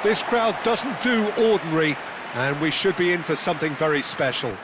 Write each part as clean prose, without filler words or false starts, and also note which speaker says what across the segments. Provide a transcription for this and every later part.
Speaker 1: This crowd doesn't do ordinary, and we should be in for something very special.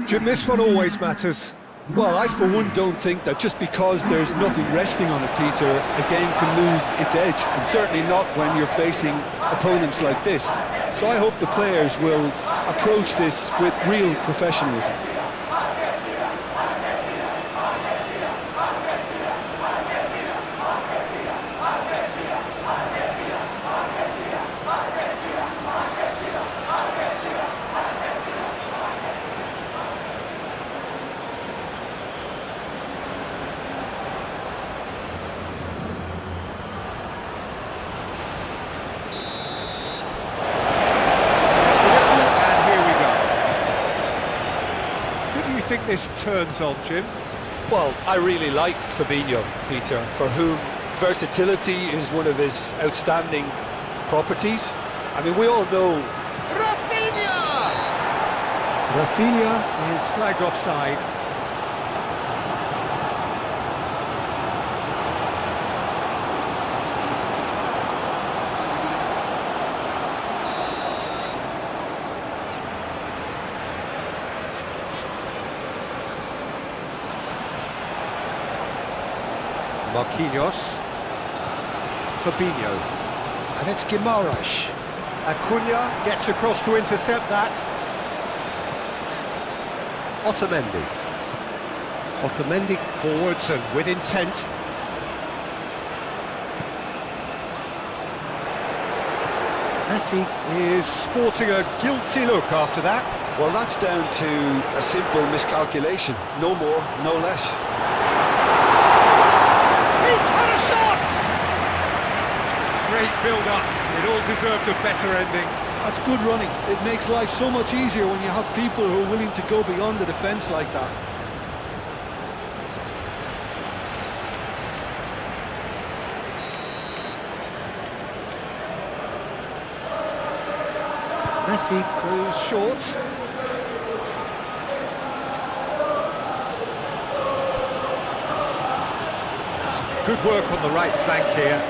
Speaker 1: Jim, this one always matters.
Speaker 2: Well, I for one don't think that just because there's nothing resting on it, Peter, a game can lose its edge, and certainly not when you're facing opponents like this. So I hope the players will approach this with real professionalism.
Speaker 1: Think this turns on, Jim?
Speaker 2: Well, I really like Fabinho, Peter, for whom versatility is one of his outstanding properties. I mean, we all know...
Speaker 1: Rafinha is flagged offside. Marquinhos, Fabinho, and it's Guimaraes. Acuna gets across to intercept that. Otamendi forwards and with intent. Messi is sporting a guilty look after that.
Speaker 2: Well, that's down to a simple miscalculation. No more, no less.
Speaker 1: Great build-up, it all deserved a better ending.
Speaker 2: That's good running. It makes life so much easier when you have people who are willing to go beyond the defence like that.
Speaker 1: Messi goes short. Some good work on the right flank here.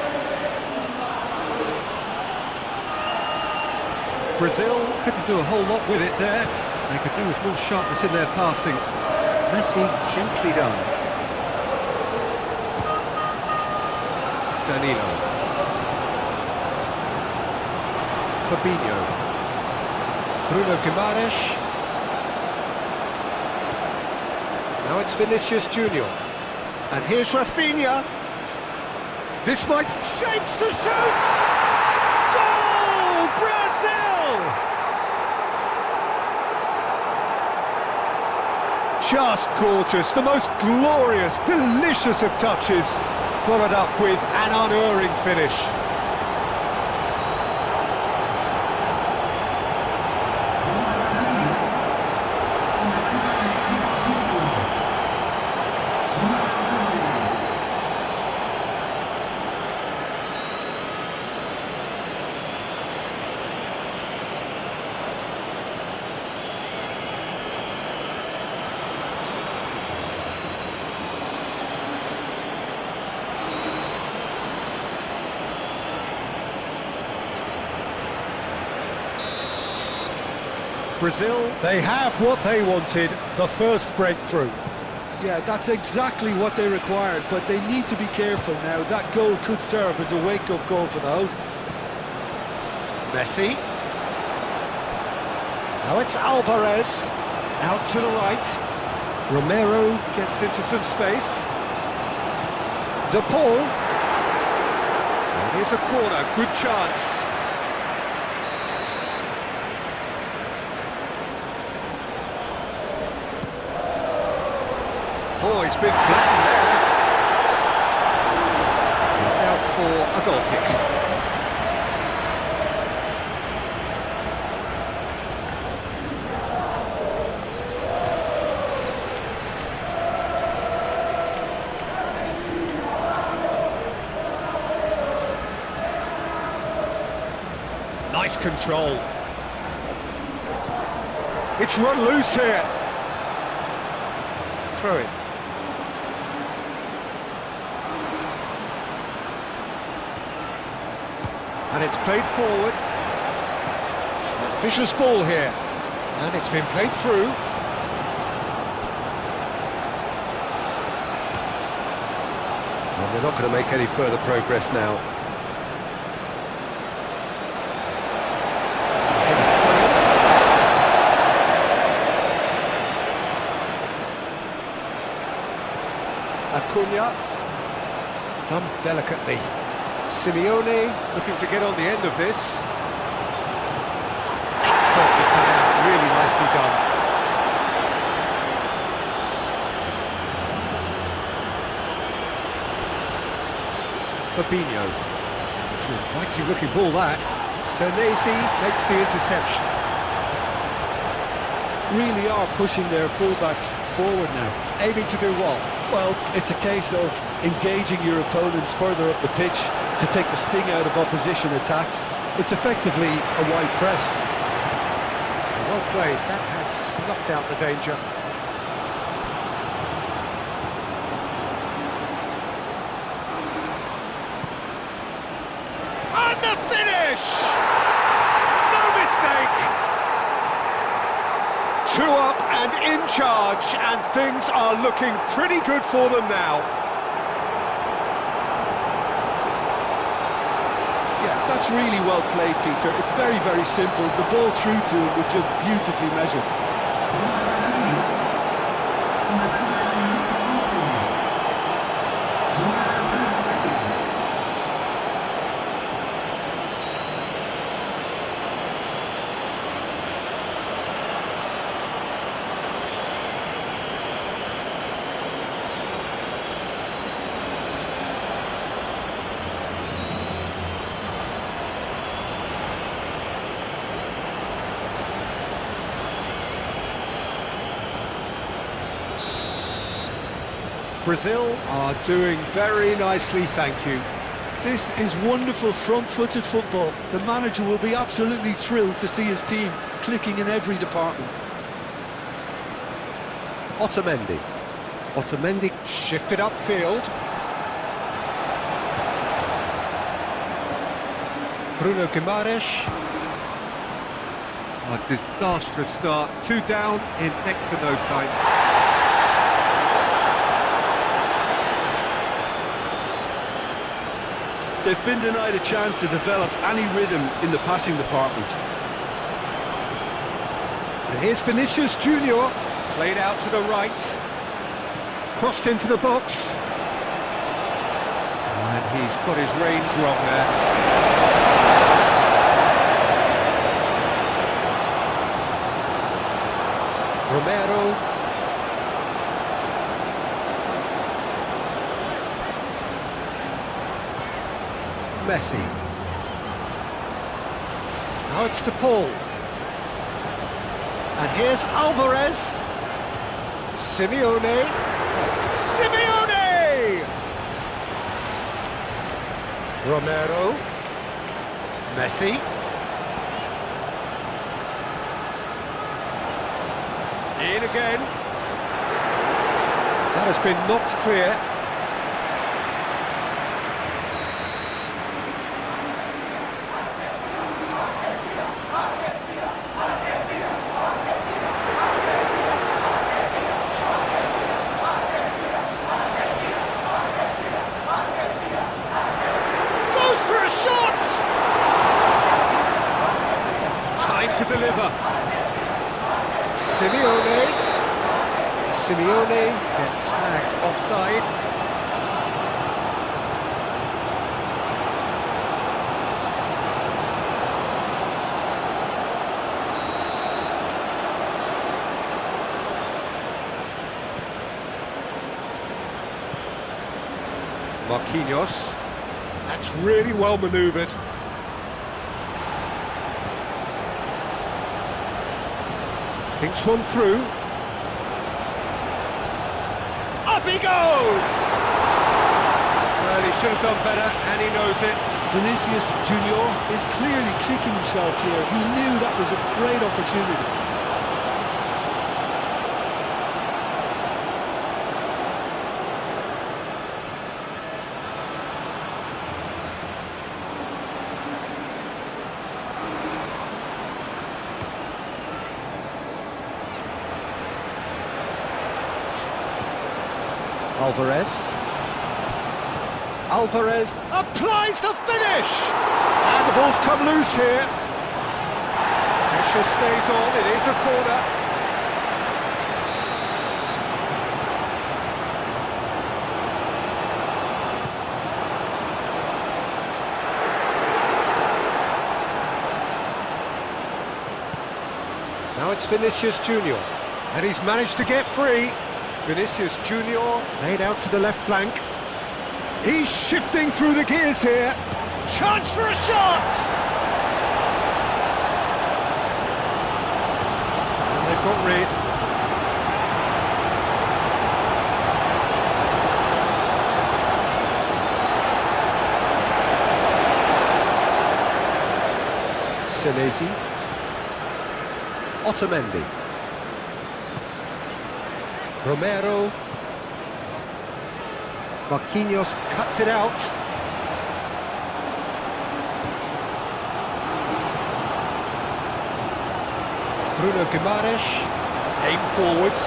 Speaker 1: Brazil couldn't do a whole lot with it there. They could do with more sharpness in their passing. Messi gently done. Danilo. Fabinho. Bruno Guimaraes. Now it's Vinicius Junior. And here's Rafinha. This might... shapes to shoot! Goal! Brazil! Just gorgeous, the most glorious, delicious of touches, followed up with an unerring finish. Brazil, they have what they wanted, the first breakthrough.
Speaker 2: Yeah, that's exactly what they required, but they need to be careful now. That goal could serve as a wake-up call for the hosts.
Speaker 1: Messi. Now it's Alvarez, out to the right. Romero gets into some space. De Paul. And here's a corner, good chance. Oh, he's been flattened there. It's out for a goal kick. Nice control. It's run loose here. Throw it. And it's played forward. Vicious ball here. And it's been played through. And they're not going to make any further progress now. Acuna, done delicately. Simeone looking to get on the end of this. Expertly cut out, really nicely done. Fabinho. It's an inviting looking ball that. Senesi makes the interception.
Speaker 2: Really are pushing their fullbacks forward now.
Speaker 1: Aiming to do what?
Speaker 2: Well, it's a case of engaging your opponents further up the pitch to take the sting out of opposition attacks. It's effectively a wide press.
Speaker 1: Well played, that has snuffed out the danger. And the finish! No mistake! 2 up and in charge, and things are looking pretty good for them now.
Speaker 2: Yeah, that's really well played, Peter. It's very, very simple. The ball through to him was just beautifully measured.
Speaker 1: Brazil are doing very nicely, thank you.
Speaker 2: This is wonderful front-footed football. The manager will be absolutely thrilled to see his team clicking in every department.
Speaker 1: Otamendi. Otamendi shifted upfield. Bruno Guimaraes. A disastrous start. 2 down in next to no time.
Speaker 2: They've been denied a chance to develop any rhythm in the passing department.
Speaker 1: And here's Vinicius Junior, played out to the right, crossed into the box. And he's got his range wrong there. Romero. Messi. Now it's to Paul. And here's Alvarez. Simeone. Simeone! Romero. Messi. In again. That has been knocked clear. To deliver. Simeone. Simeone gets flagged offside. Marquinhos. That's really well manoeuvred. Thinks one through. Up he goes! Well, he should have done better, and he knows it.
Speaker 2: Vinicius Junior is clearly kicking himself here. He knew that was a great opportunity.
Speaker 1: Alvarez applies the finish! And the ball's come loose here. Pressure stays on, it is a corner. Now it's Vinicius Junior, and he's managed to get free. Vinicius Junior played out to the left flank. He's shifting through the gears here. Chance for a shot! And they've got rid. Senesi. Otamendi. Romero. Marquinhos cuts it out. Bruno Guimaraes, aim forwards.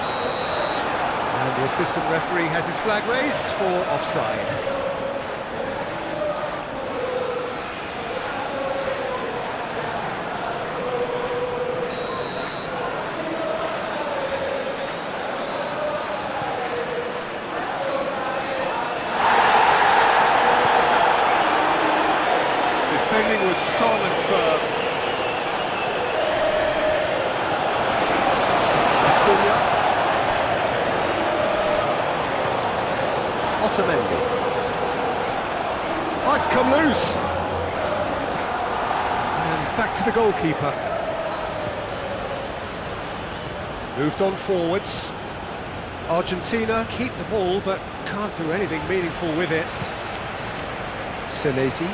Speaker 1: And the assistant referee has his flag raised for offside. Defending was strong and firm. Acuna. Otamendi. Oh, it's come loose. And back to the goalkeeper. Moved on forwards. Argentina keep the ball, but can't do anything meaningful with it. Senesi.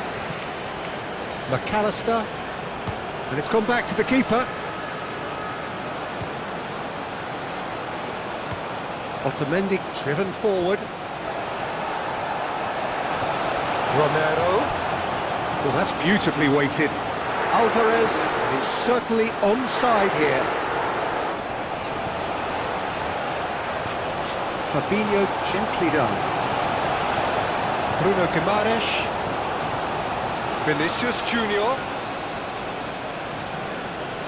Speaker 1: McAllister, and it's gone back to the keeper. Otamendi driven forward. Romero. Well, that's beautifully weighted. Alvarez, and he's certainly onside here. Fabinho gently done. Bruno Guimaraes. Vinicius Junior.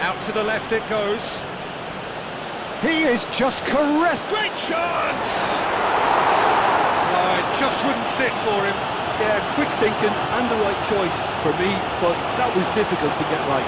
Speaker 1: Out to the left it goes. He is just caressed. Great chance! Oh, it just wouldn't sit for him.
Speaker 2: Yeah, quick thinking and the right choice for me, but that was difficult to get right.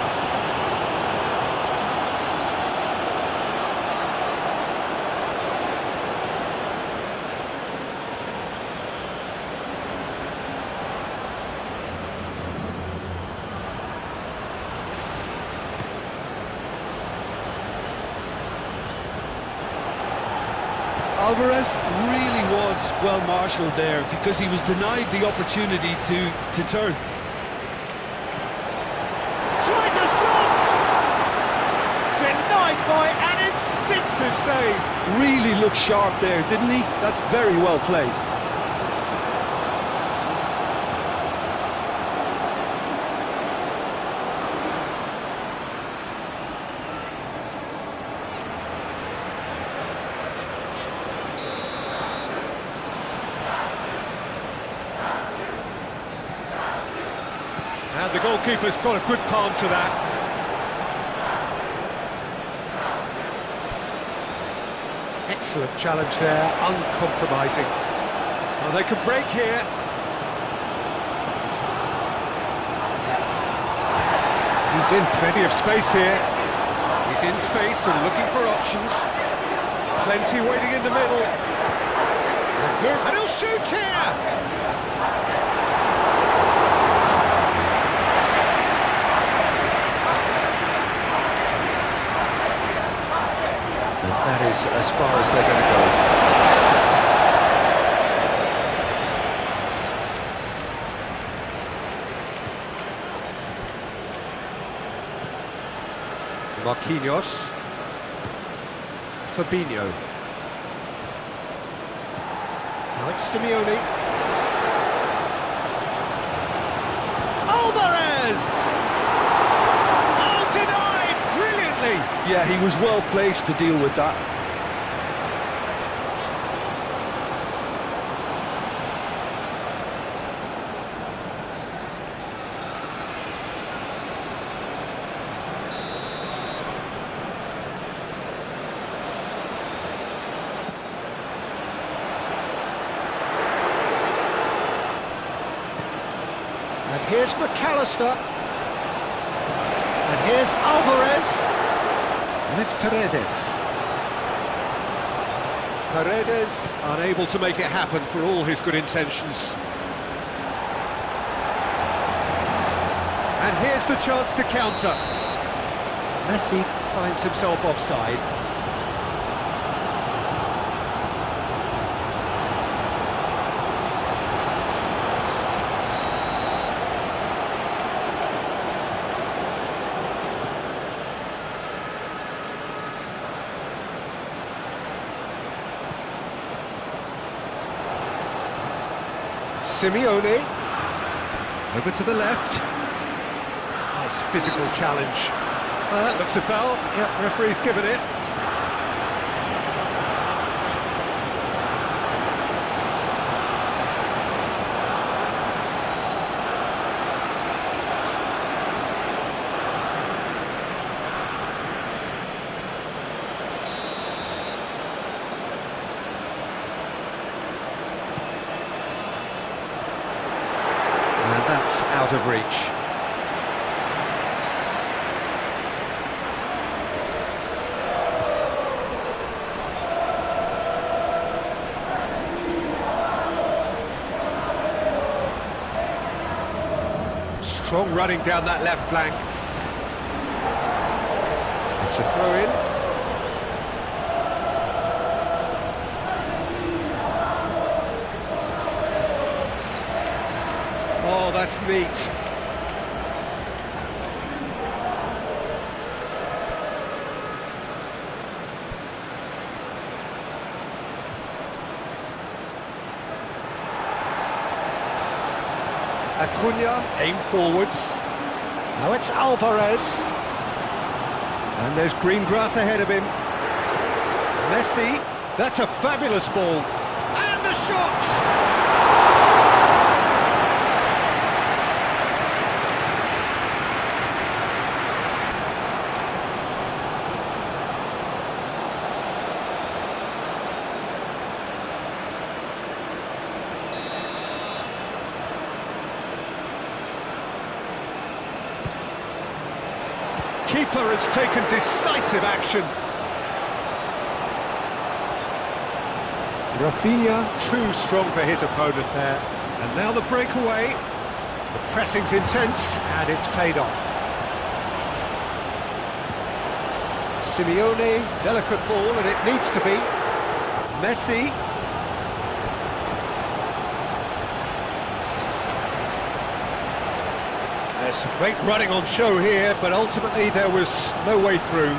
Speaker 2: Alvarez really was well marshalled there because he was denied the opportunity to turn.
Speaker 1: Tries a shot! Denied by an instinctive save.
Speaker 2: Really looked sharp there, didn't he? That's very well played.
Speaker 1: And the goalkeeper's got a good palm to that. Excellent challenge there, uncompromising. Well, they could break here. He's in plenty of space here. He's in space and looking for options. Plenty waiting in the middle. And he'll shoot here! That is as far as they're going to go. Marquinhos. Fabinho. Now it's Simeone. Alvarez! Oh, denied! Brilliantly!
Speaker 2: Yeah, he was well placed to deal with that.
Speaker 1: And here's McAllister. And here's Alvarez. And it's Paredes. Paredes unable to make it happen for all his good intentions. And here's the chance to counter. Messi finds himself offside. Simeone, over to the left. Nice physical challenge. That looks a foul. Yeah, referee's given it. And that's out of reach. Strong running down that left flank. It's a throw-in. Oh, that's neat. Acuna, aim forwards. Now it's Alvarez. And there's green grass ahead of him. Messi, that's a fabulous ball. And the shot! Keeper has taken decisive action. Rafinha, too strong for his opponent there. And now the breakaway. The pressing's intense, and it's paid off. Simeone, delicate ball, and it needs to be. Messi. There's some great running on show here, but ultimately there was no way through.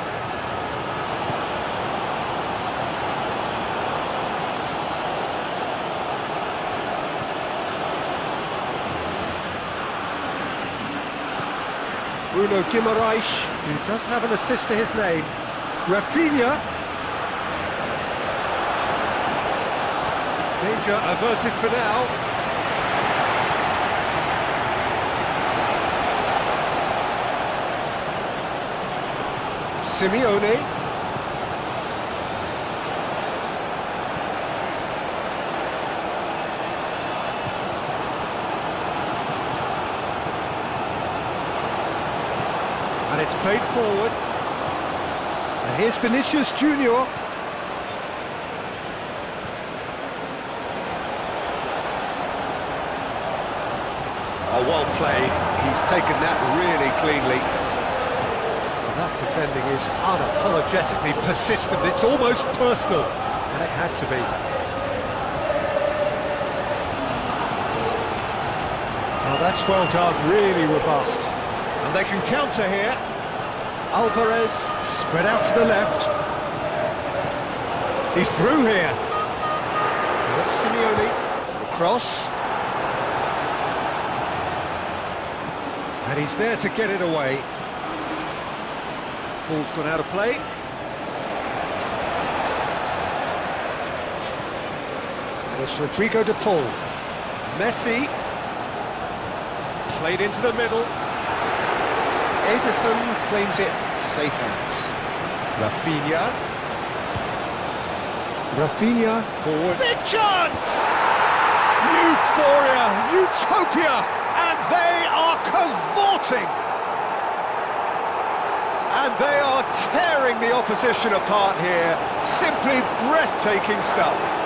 Speaker 1: Bruno Guimaraes, who does have an assist to his name. Rafinha. Danger averted for now. Simeone. And it's played forward. And here's Vinicius Junior. Oh, well played. He's taken that really cleanly. That defending is unapologetically persistent. It's almost personal, and it had to be. Oh, that's well done, really robust. And they can counter here. Alvarez, spread out to the left. He's through here. That's Simeone, the cross. And he's there to get it away. Ball's gone out of play. And it's Rodrigo de Paul. Messi. Played into the middle. Ederson claims it. Safe hands. Rafinha. Rafinha forward. Big chance! Euphoria, utopia, and they are cavorting. And they are tearing the opposition apart here. Simply breathtaking stuff.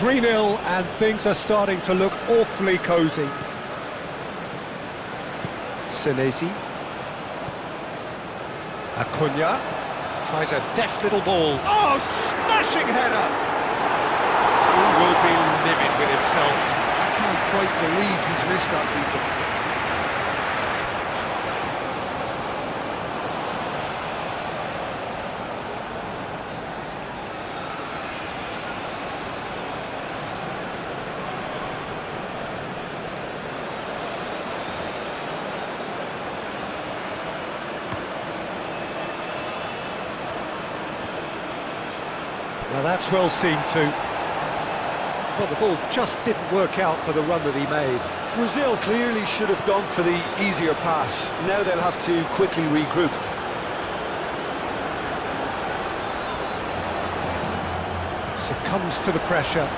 Speaker 1: Three-0, and things are starting to look awfully cosy. Senesi. Acuna tries a deft little ball. Oh, smashing header! He will be livid with himself.
Speaker 2: I can't quite believe he's missed that, Peter.
Speaker 1: Now that's well seen too. Well, the ball just didn't work out for the run that he made.
Speaker 2: Brazil clearly should have gone for the easier pass. Now they'll have to quickly regroup.
Speaker 1: Succumbs to the pressure.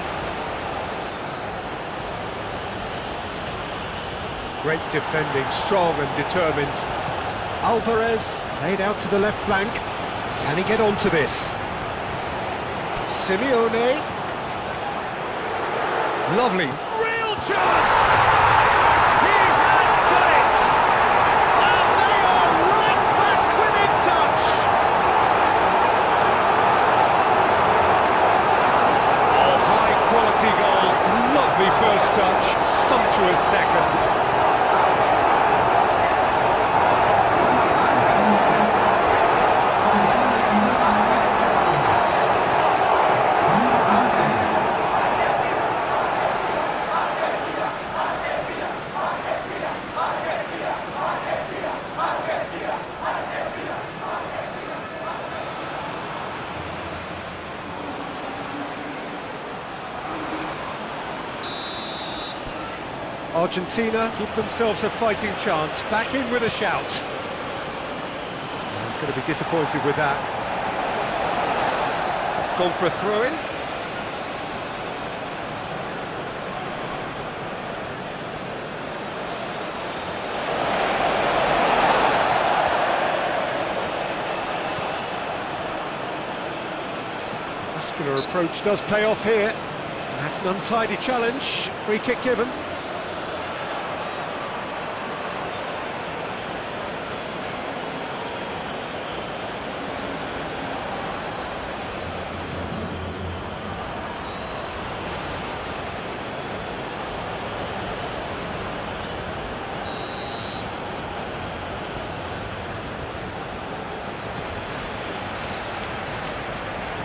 Speaker 1: Great defending, strong and determined. Alvarez laid out to the left flank. Can he get onto this? Simeone. Lovely. Real chance! He has done it! And they are right back within touch! Oh, high quality goal. Lovely first touch. Sumptuous second. Argentina give themselves a fighting chance, back in with a shout. He's going to be disappointed with that. It's gone for a throw-in. Muscular approach does pay off here. That's an untidy challenge, free kick given.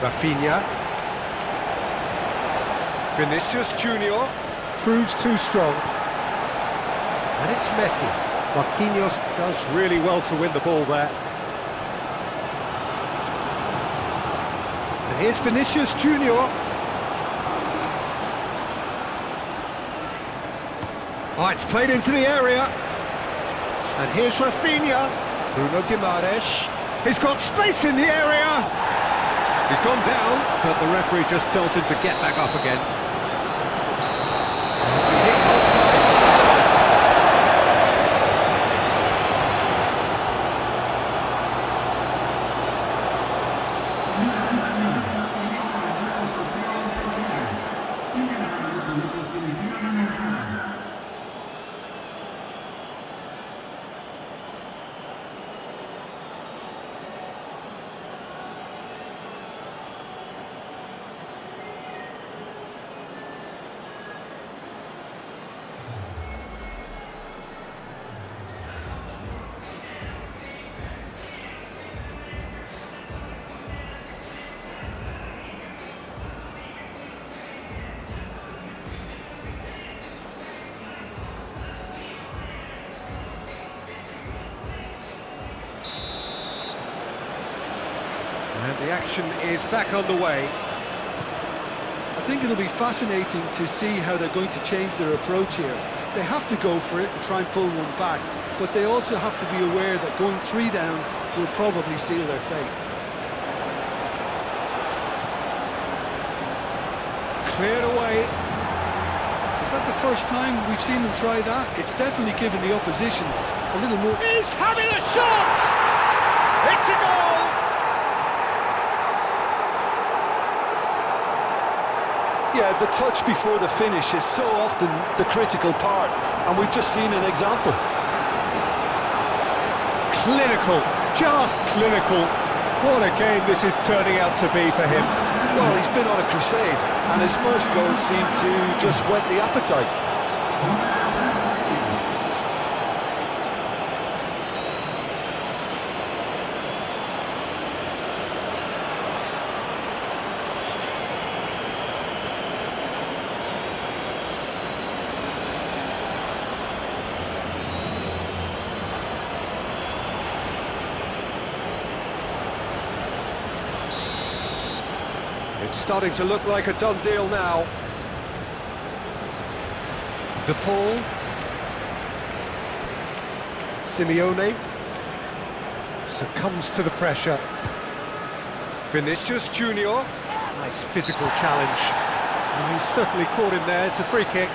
Speaker 1: Rafinha. Vinicius Junior proves too strong. And it's Messi. Marquinhos does really well to win the ball there. And here's Vinicius Junior. Oh, it's played into the area. And here's Rafinha. Bruno Guimaraes. He's got space in the area. He's gone down, but the referee just tells him to get back up again. The action is back underway.
Speaker 2: I think it'll be fascinating to see how they're going to change their approach here. They have to go for it and try and pull one back, but they also have to be aware that going 3 down will probably seal their fate.
Speaker 1: Cleared away.
Speaker 2: Is that the first time we've seen them try that? It's definitely given the opposition a little more...
Speaker 1: He's having a shot! It's a goal!
Speaker 2: Yeah, the touch before the finish is so often the critical part, and we've just seen an example.
Speaker 1: Clinical, just clinical. What a game this is turning out to be for him.
Speaker 2: Well, he's been on a crusade, and his first goal seemed to just whet the appetite.
Speaker 1: It's starting to look like a done deal now. De Paul. Simeone succumbs to the pressure. Vinicius Junior. Nice physical challenge. And he's certainly caught him there. It's a free kick.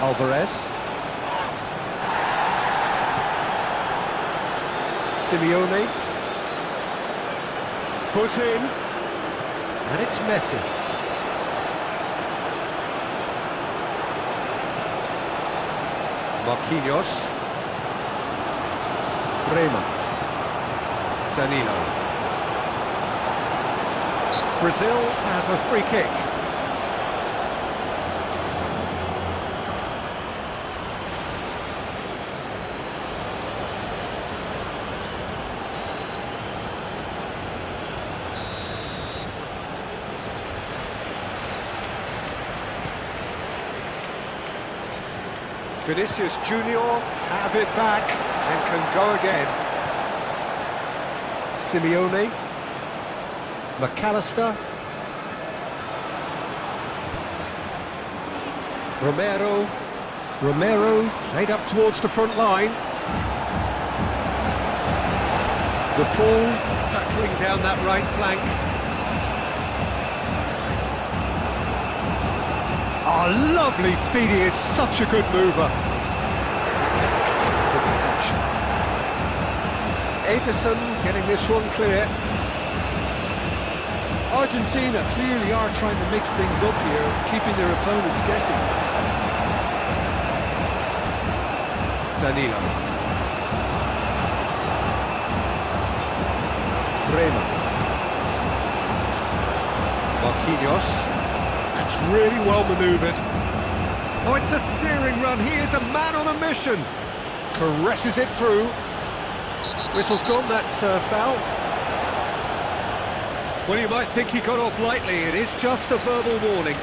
Speaker 1: Alvarez. Simeone. Foot in. And it's Messi. Marquinhos. Rema. Danilo. Brazil have a free kick. Vinicius Junior have it back and can go again. Simeone, McAllister, Romero played up towards the front line. De Paul hurtling down that right flank. Oh, lovely feed, he is such a good mover. That's an excellent interception. Ederson getting this one clear.
Speaker 2: Argentina clearly are trying to mix things up here, keeping their opponents guessing.
Speaker 1: Danilo. Rema. Marquinhos. That's really well manoeuvred. Oh, it's a searing run. He is a man on a mission. Caresses it through. Whistle's gone, that's foul. Well, you might think he got off lightly. It is just a verbal warning.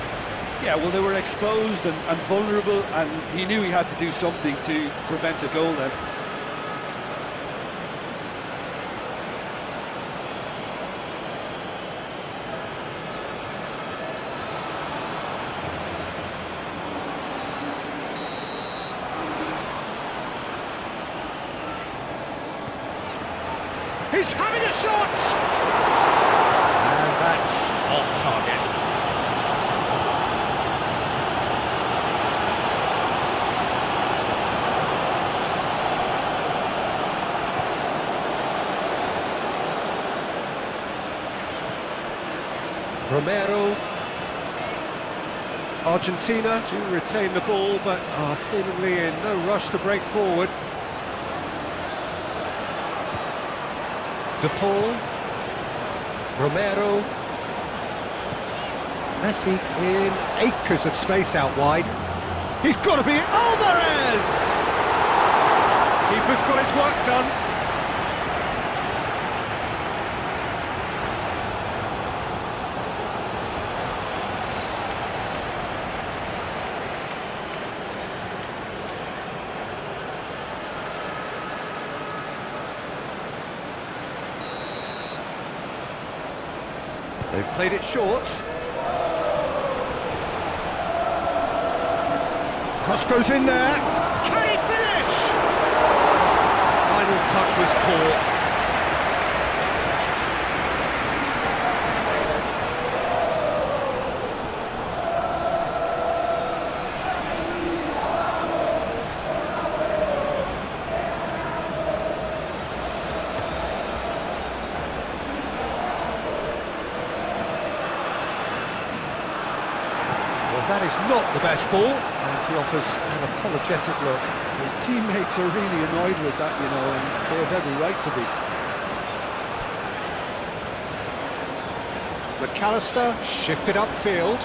Speaker 2: Yeah, well, they were exposed and vulnerable, and he knew he had to do something to prevent a goal then.
Speaker 1: He's having a shot! And that's off target. Romero. Argentina to retain the ball, but are seemingly in no rush to break forward. De Paul, Romero, Messi in acres of space out wide. He's got to be Alvarez! Keeper's got his work done. They've played it short. Cross goes in there. Can he finish? Final touch was poor. That is not the best ball, and he offers an apologetic look.
Speaker 2: His teammates are really annoyed with that, you know, and they have every right to be.
Speaker 1: McAllister shifted upfield.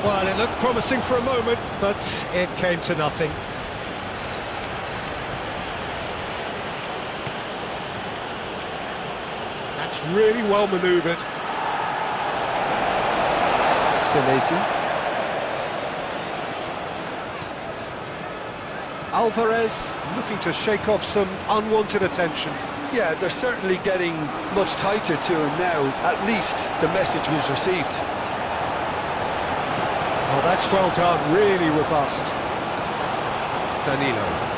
Speaker 1: Well, it looked promising for a moment, but it came to nothing. That's really well manoeuvred. Senesi. Alvarez looking to shake off some unwanted attention.
Speaker 2: Yeah, they're certainly getting much tighter to him now. At least the message was received.
Speaker 1: Oh, that's well done, really robust. Danilo.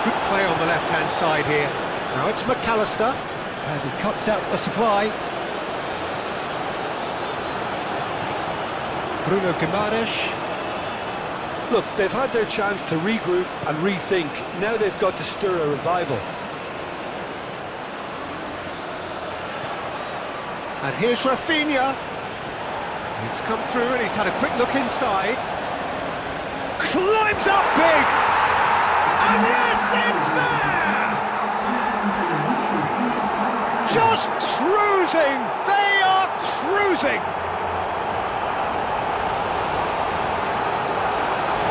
Speaker 1: Good play on the left-hand side here. Now it's McAllister, and he cuts out the supply. Bruno Guimaraes.
Speaker 2: Look, they've had their chance to regroup and rethink. Now they've got to stir a revival.
Speaker 1: And here's Rafinha. He's come through and he's had a quick look inside. Climbs up big! And yes, it's there! Just cruising! They are cruising!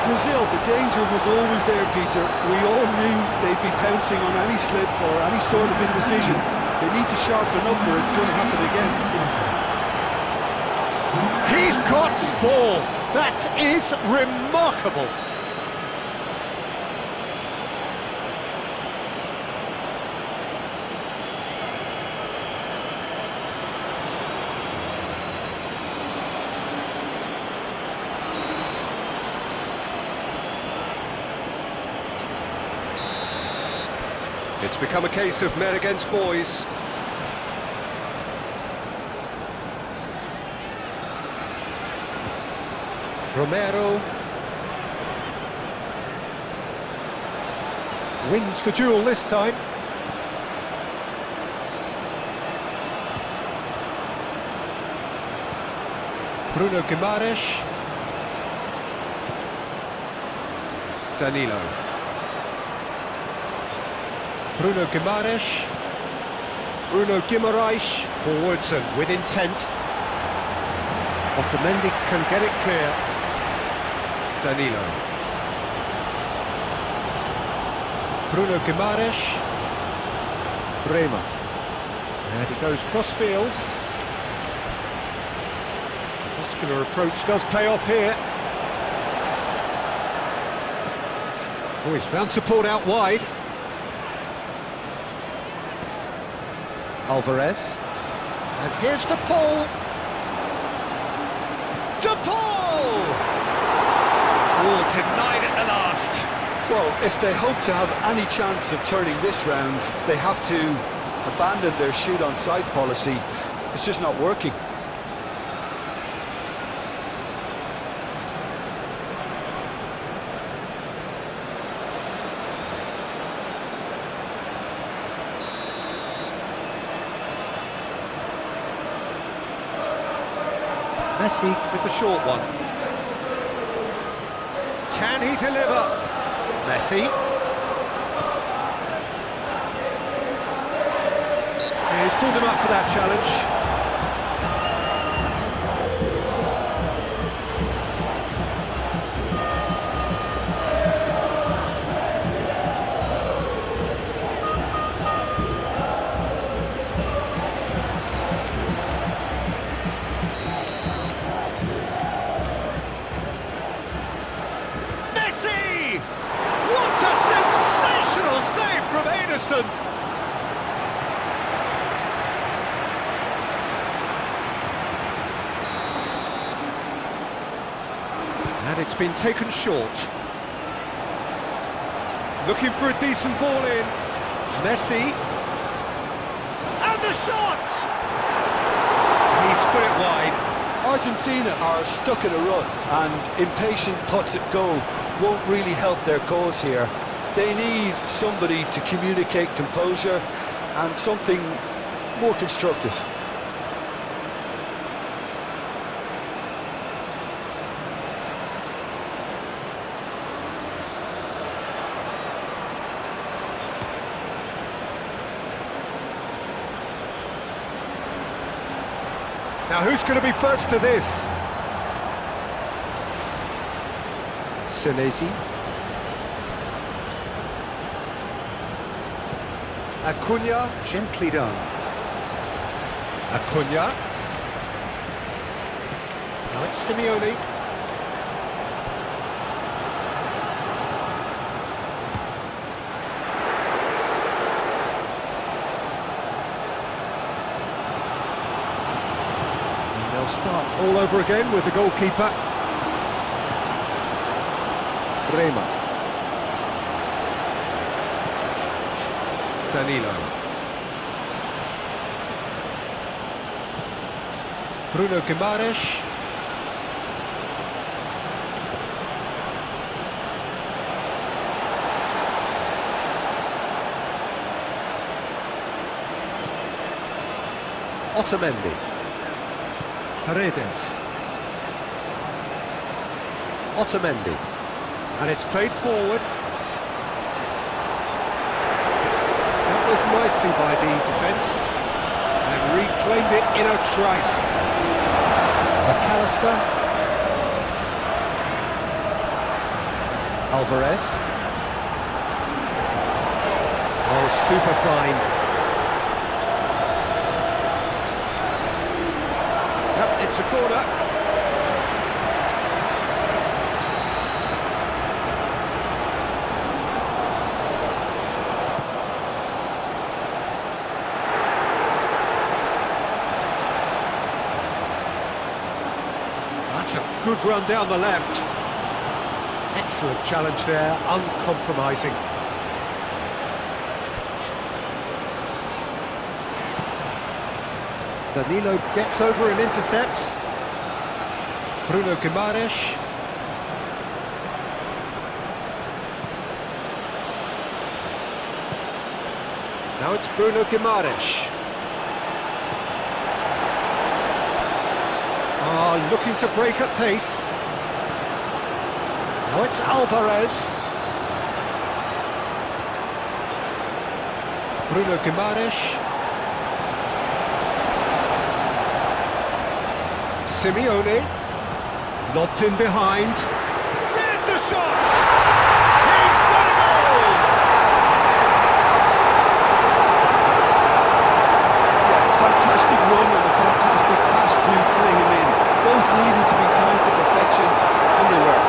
Speaker 2: Brazil, the danger was always there, Peter. We all knew they'd be pouncing on any slip or any sort of indecision. They need to sharpen up or it's going to happen again.
Speaker 1: He's got 4. That is remarkable. It's become a case of men against boys. Romero wins the duel this time. Bruno Guimaraes. Danilo. Bruno Guimaraes. Bruno Guimaraes forwards and with intent. Otamendi can get it clear. Danilo. Bruno Guimaraes. Bremer. And he goes cross-field. Muscular approach does pay off here. Oh, he's found support out wide. Alvarez. And here's the Paul. De Paul! Oh, denied at the last.
Speaker 2: Well, if they hope to have any chance of turning this round, they have to abandon their shoot-on-sight policy. It's just not working.
Speaker 1: Messi with the short one. Can he deliver? Messi. pulled him up for that challenge. Save from Anderson. And it's been taken short. Looking for a decent ball in. Messi. And the shot! He's put it wide.
Speaker 2: Argentina are stuck in a rut, and impatient putts at goal won't really help their cause here. They need somebody to communicate composure and something more constructive.
Speaker 1: Now who's going to be first to this? Senesi. Acuna, gently done. Acuna. Now it's Simeone. And they'll start all over again with the goalkeeper. Rema. Danilo. Bruno Guimaraes. Otamendi. Paredes. Otamendi. And it's played forward. Nicely by the defence and reclaimed it in a trice. McAllister. Alvarez. Oh, super find. Yep, it's a corner. That's a good run down the left. Excellent challenge there, uncompromising. Danilo gets over and intercepts. Bruno Guimaraes. Now it's Bruno Guimaraes. Looking to break at pace. Now it's Alvarez. Bruno Guimaraes. Simeone. Lobbed in behind. There's the shot! He's got a goal!
Speaker 2: Yeah, fantastic run and a fantastic pass to play him in. Both needed to be timed to perfection, and they were.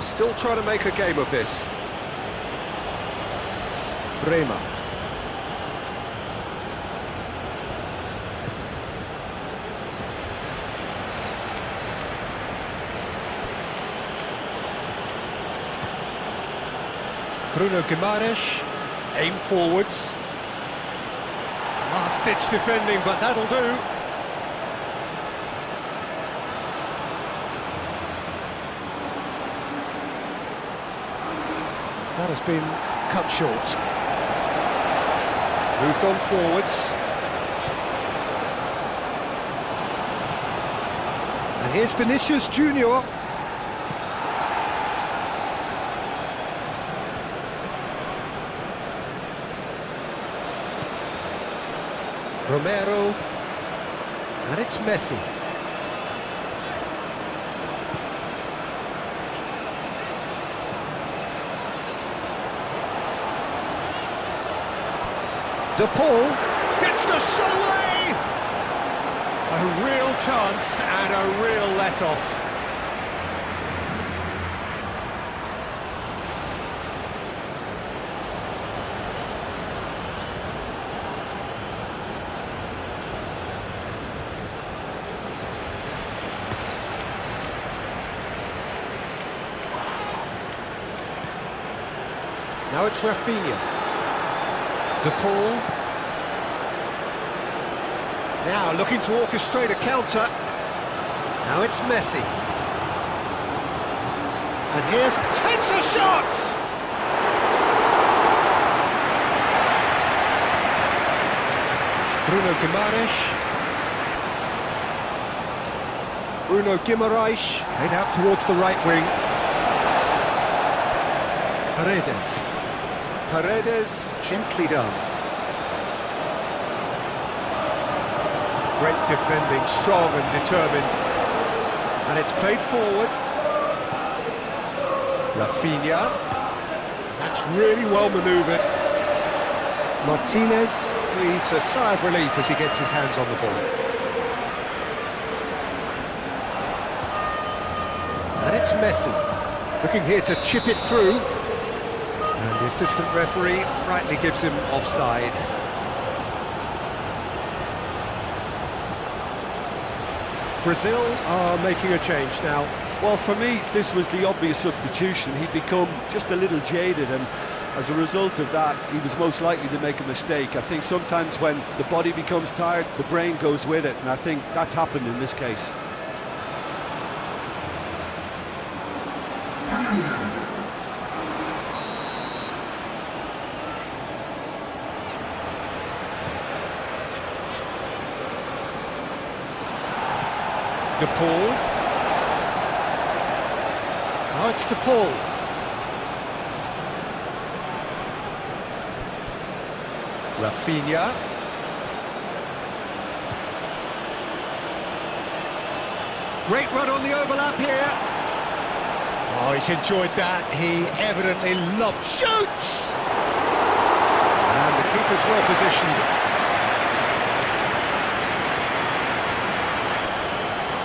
Speaker 1: Still trying to make a game of this. Rema. Bruno Guimaraes. Aim forwards. Last last-ditch defending, but that'll do. That has been cut short. Moved on forwards. And here's Vinicius Junior. Romero. And it's Messi. De Paul gets the shot away! A real chance and a real let-off. Now it's Rafinha. De Paul. Now looking to orchestrate a counter. Now it's Messi. And here's... takes a shot! Bruno Guimaraes. Played out towards the right wing. Paredes, gently done. Great defending, strong and determined. And it's played forward. Rafinha. That's really well manoeuvred. Martinez breathes a sigh of relief as he gets his hands on the ball. And it's Messi. Looking here to chip it through. And the assistant referee rightly gives him offside. Brazil are making a change now.
Speaker 2: Well, for me, this was the obvious substitution. He'd become just a little jaded, and as a result of that, he was most likely to make a mistake. I think sometimes when the body becomes tired, the brain goes with it, and I think that's happened in this case.
Speaker 1: De Paul. Now it's De Paul. Rafinha. Great run on the overlap here. Oh, he's enjoyed that. He evidently loves... shoots! And the keeper's well positioned.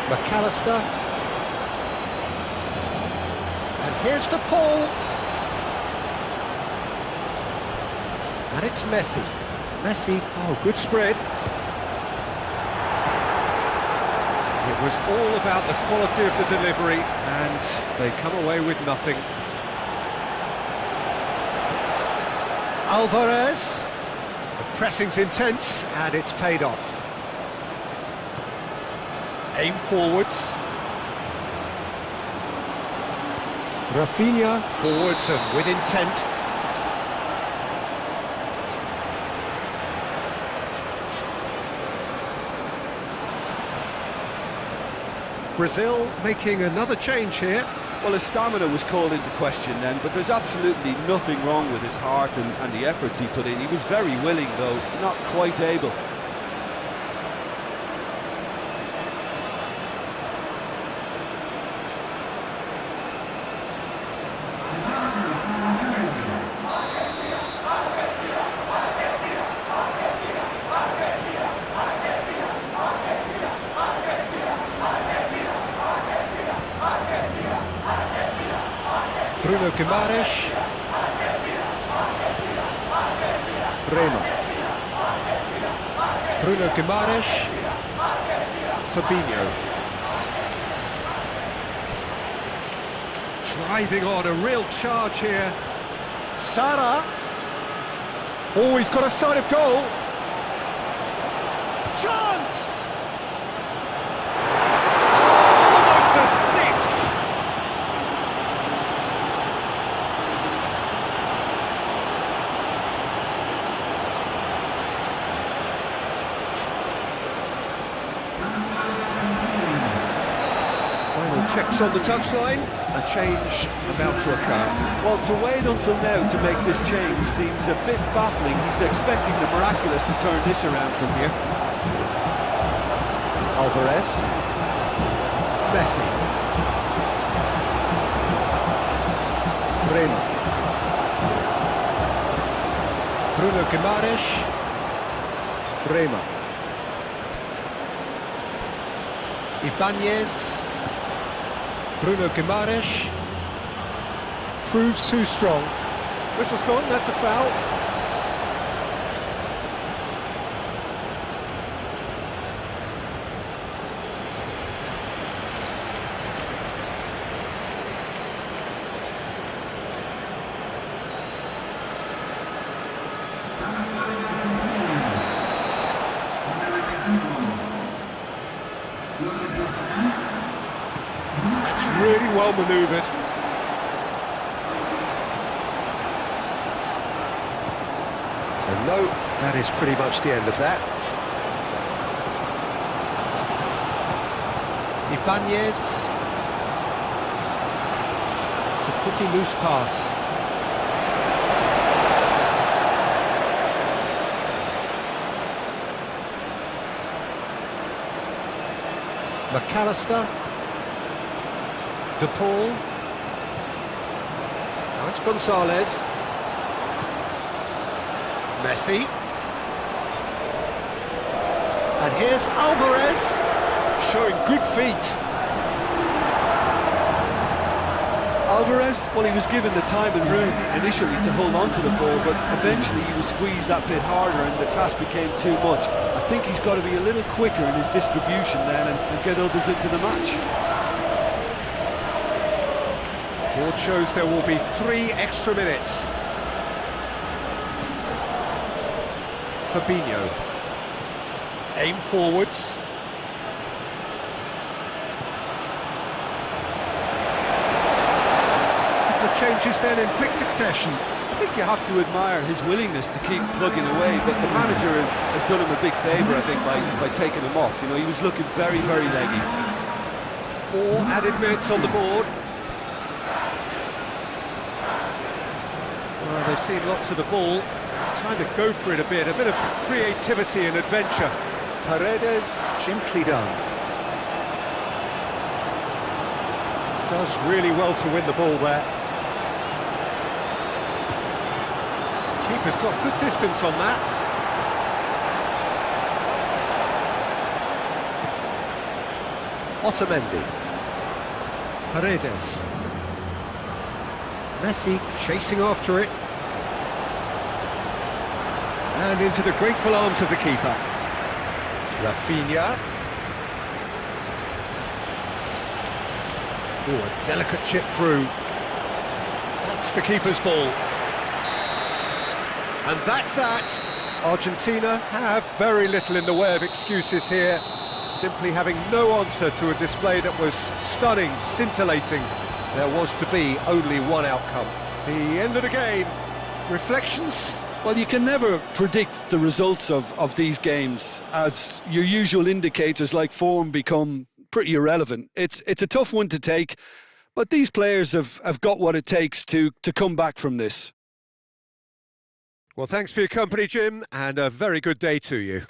Speaker 1: McAllister. And here's De Paul. And it's Messi. Messi, oh, good spread. It was all about the quality of the delivery, and they come away with nothing. Alvarez. The pressing's intense, and it's paid off. Aim forwards. Rafinha forwards and with intent. Brazil making another change here.
Speaker 2: Well, his stamina was called into question then, but there's absolutely nothing wrong with his heart and the efforts he put in. He was very willing, though, not quite able.
Speaker 1: Bruno Guimaraes. Rema. Bruno Guimaraes. Fabinho. Driving on, a real charge here. Sara. Oh, he's got a sight of goal. chance! Almost a sixth! Final checks on the touchline, a change about to occur.
Speaker 2: Well, to wait until now to make this change seems a bit baffling. He's expecting the miraculous to turn this around from here.
Speaker 1: Alvarez. Messi. Brema. Bruno Guimaraes. Brema. Ibanez. Bruno Guimaraes. Proves too strong. Whistle's gone, that's a foul. That's really well manoeuvred. And no, that is pretty much the end of that. Ibanez. It's a pretty loose pass. McAllister. De Paul. Now it's Gonzalez. Messi. And here's Alvarez, showing good feet.
Speaker 2: Alvarez, well, he was given the time and room initially to hold on to the ball, but eventually he was squeezed that bit harder and the task became too much. I think he's got to be a little quicker in his distribution then and get others into the match.
Speaker 1: Board shows there will be 3 extra minutes. Fabinho. Aim forwards. The changes then in quick succession.
Speaker 2: I think you have to admire his willingness to keep plugging away, but the manager has done him a big favour, I think, by taking him off. You know, he was looking very, very leggy.
Speaker 1: 4 added minutes on the board. Well, they've seen lots of the ball. Time to go for it a bit of creativity and adventure. Paredes, gently done. Does really well to win the ball there. Keeper's got good distance on that. Otamendi. Paredes. Messi chasing after it. And into the grateful arms of the keeper. Rafinha. Oh, a delicate chip through. That's the keeper's ball. And that's that. Argentina have very little in the way of excuses here, simply having no answer to a display that was stunning, scintillating. There was to be only one outcome. The end of the game. Reflections?
Speaker 2: Well, you can never predict the results of these games, as your usual indicators like form become pretty irrelevant. It's a tough one to take, but these players have got what it takes to come back from this.
Speaker 1: Well, thanks for your company, Jim, and a very good day to you.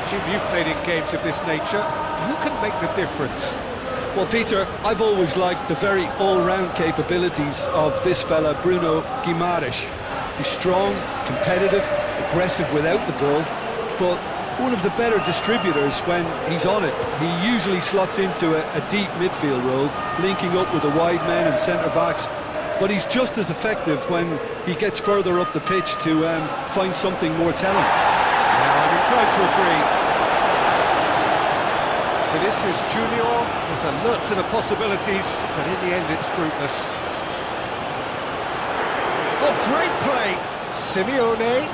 Speaker 1: Jim, you've played in games of this nature. Who can make the difference?
Speaker 2: Well, Peter, I've always liked the very all-round capabilities of this fella, Bruno Guimaraes. He's strong, competitive, aggressive without the ball, but one of the better distributors when he's on it. He usually slots into a deep midfield role, linking up with the wide men and centre-backs, but he's just as effective when he gets further up the pitch to find something more telling.
Speaker 1: Yeah, I'm inclined to agree. Vinicius Junior is alert to the possibilities, but in the end it's fruitless. Oh, great play! Simeone.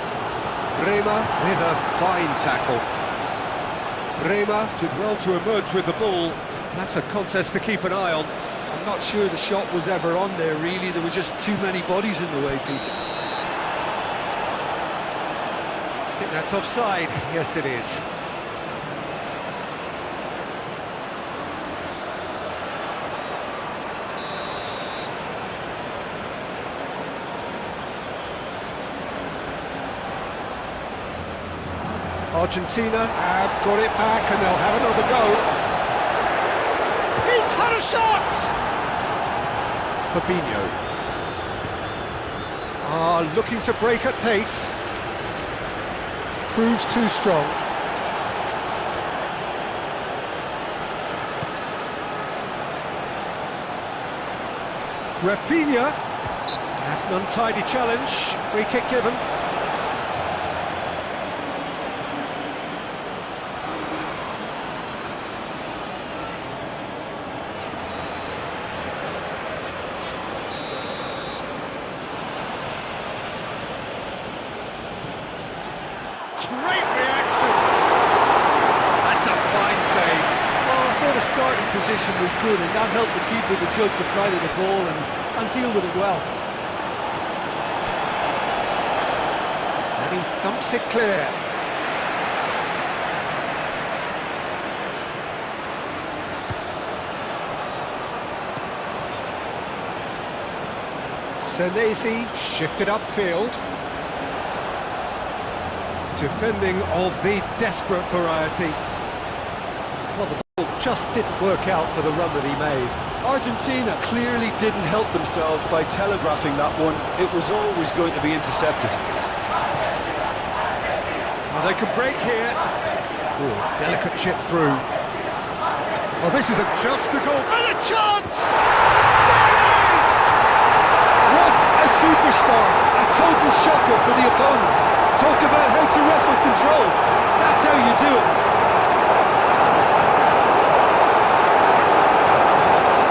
Speaker 1: Bremer with a fine tackle. Bremer did well to emerge with the ball. That's a contest to keep an eye on.
Speaker 2: I'm not sure the shot was ever on there, really. There were just too many bodies in the way, Peter.
Speaker 1: I think that's offside. Yes, it is. Argentina have got it back and they'll have another go. He's had a shot! Fabinho. Looking to break at pace. Proves too strong. Rafinha. That's an untidy challenge. Free kick given. Great reaction! That's a fine save.
Speaker 2: Well, I thought the starting position was good, and that helped the keeper to judge the flight of the ball and deal with it well.
Speaker 1: And he thumps it clear. Senesi shifted upfield. Defending of the desperate variety. Well, the ball just didn't work out for the run that he made.
Speaker 2: Argentina clearly didn't help themselves by telegraphing that one. It was always going to be intercepted.
Speaker 1: Well, they can break here. Ooh, delicate chip through. Well, this is just a goal. And a chance! There it is!
Speaker 2: What a super start! A total shocker for the opponents. Talk about how to wrestle control. That's how you do it.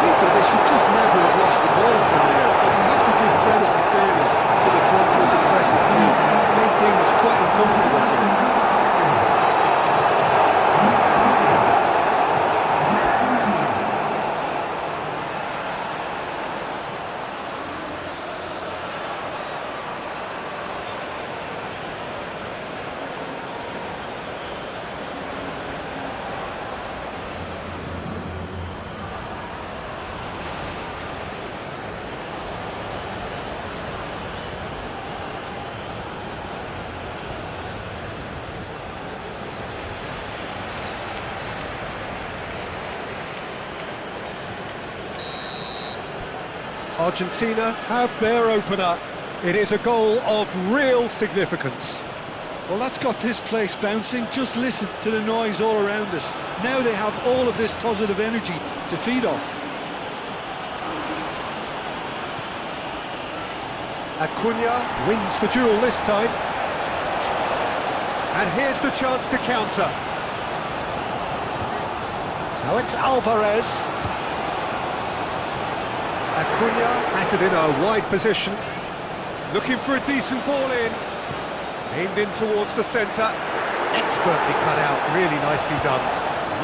Speaker 2: Peter, they should just never have lost the ball from there. But you have to give credit and fairness to the front-footed pressing team. Made things quite uncomfortable for them.
Speaker 1: Argentina have their opener. It is a goal of real significance.
Speaker 2: Well, that's got this place bouncing. Just listen to the noise all around us. Now they have all of this positive energy to feed off.
Speaker 1: Acuna wins the duel this time. And here's the chance to counter. Now it's Alvarez. Acuna has it in a wide position. Looking for a decent ball in. Aimed in towards the centre. Expertly cut out, really nicely done.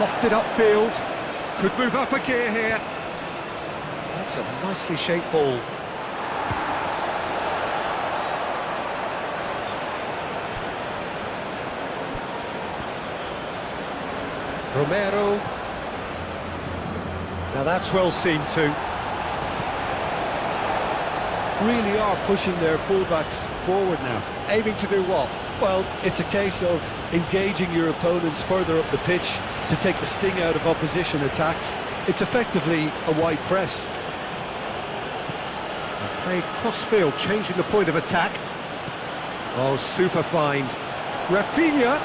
Speaker 1: Lofted upfield. Could move up a gear here. That's a nicely shaped ball. Romero. Now that's well seen too.
Speaker 2: Really are pushing their fullbacks forward now.
Speaker 1: Aiming to do what?
Speaker 2: Well, it's a case of engaging your opponents further up the pitch to take the sting out of opposition attacks. It's effectively a wide press.
Speaker 1: Played cross-field, changing the point of attack. Oh, super find. Rafinha,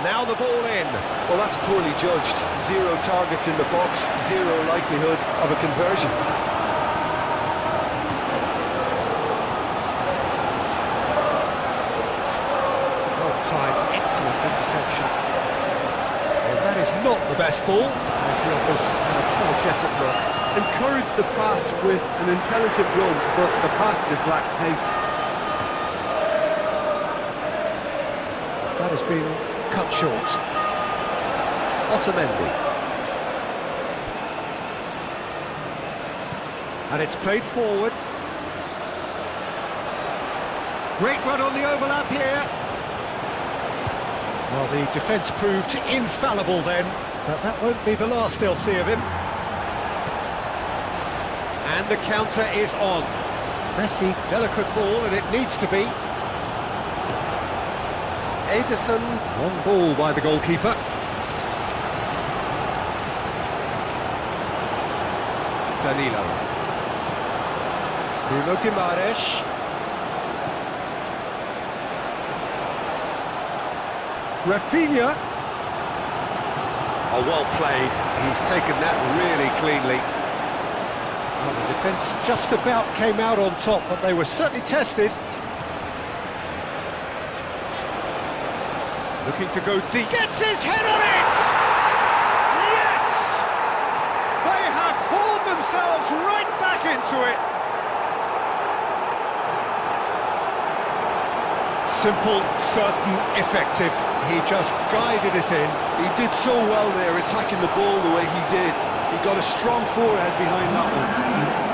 Speaker 1: now the ball in.
Speaker 2: Well, that's poorly judged. 0 targets in the box, 0 likelihood of a conversion.
Speaker 1: Well timed, excellent interception. Well, that is not the best ball. He offers an apologetic look.
Speaker 2: Encourage the pass with an intelligent run, but the pass just lacked pace.
Speaker 1: That has been cut short. Otamendi. And it's played forward. Great run on the overlap here. Well, the defence proved infallible then, but that won't be the last they'll see of him. And the counter is on. Messy, delicate ball, and it needs to be. Ederson, long ball by the goalkeeper. Danilo. Bruno Guimaraes. Rafinha. Oh, well played. He's taken that really cleanly. Well, the defence just about came out on top, but they were certainly tested. Looking to go deep. Gets his head on it! Yes! They have hauled themselves right back into it. Simple, certain, effective. He just guided it in.
Speaker 2: He did so well there, attacking the ball the way he did. He got a strong forehead behind that one.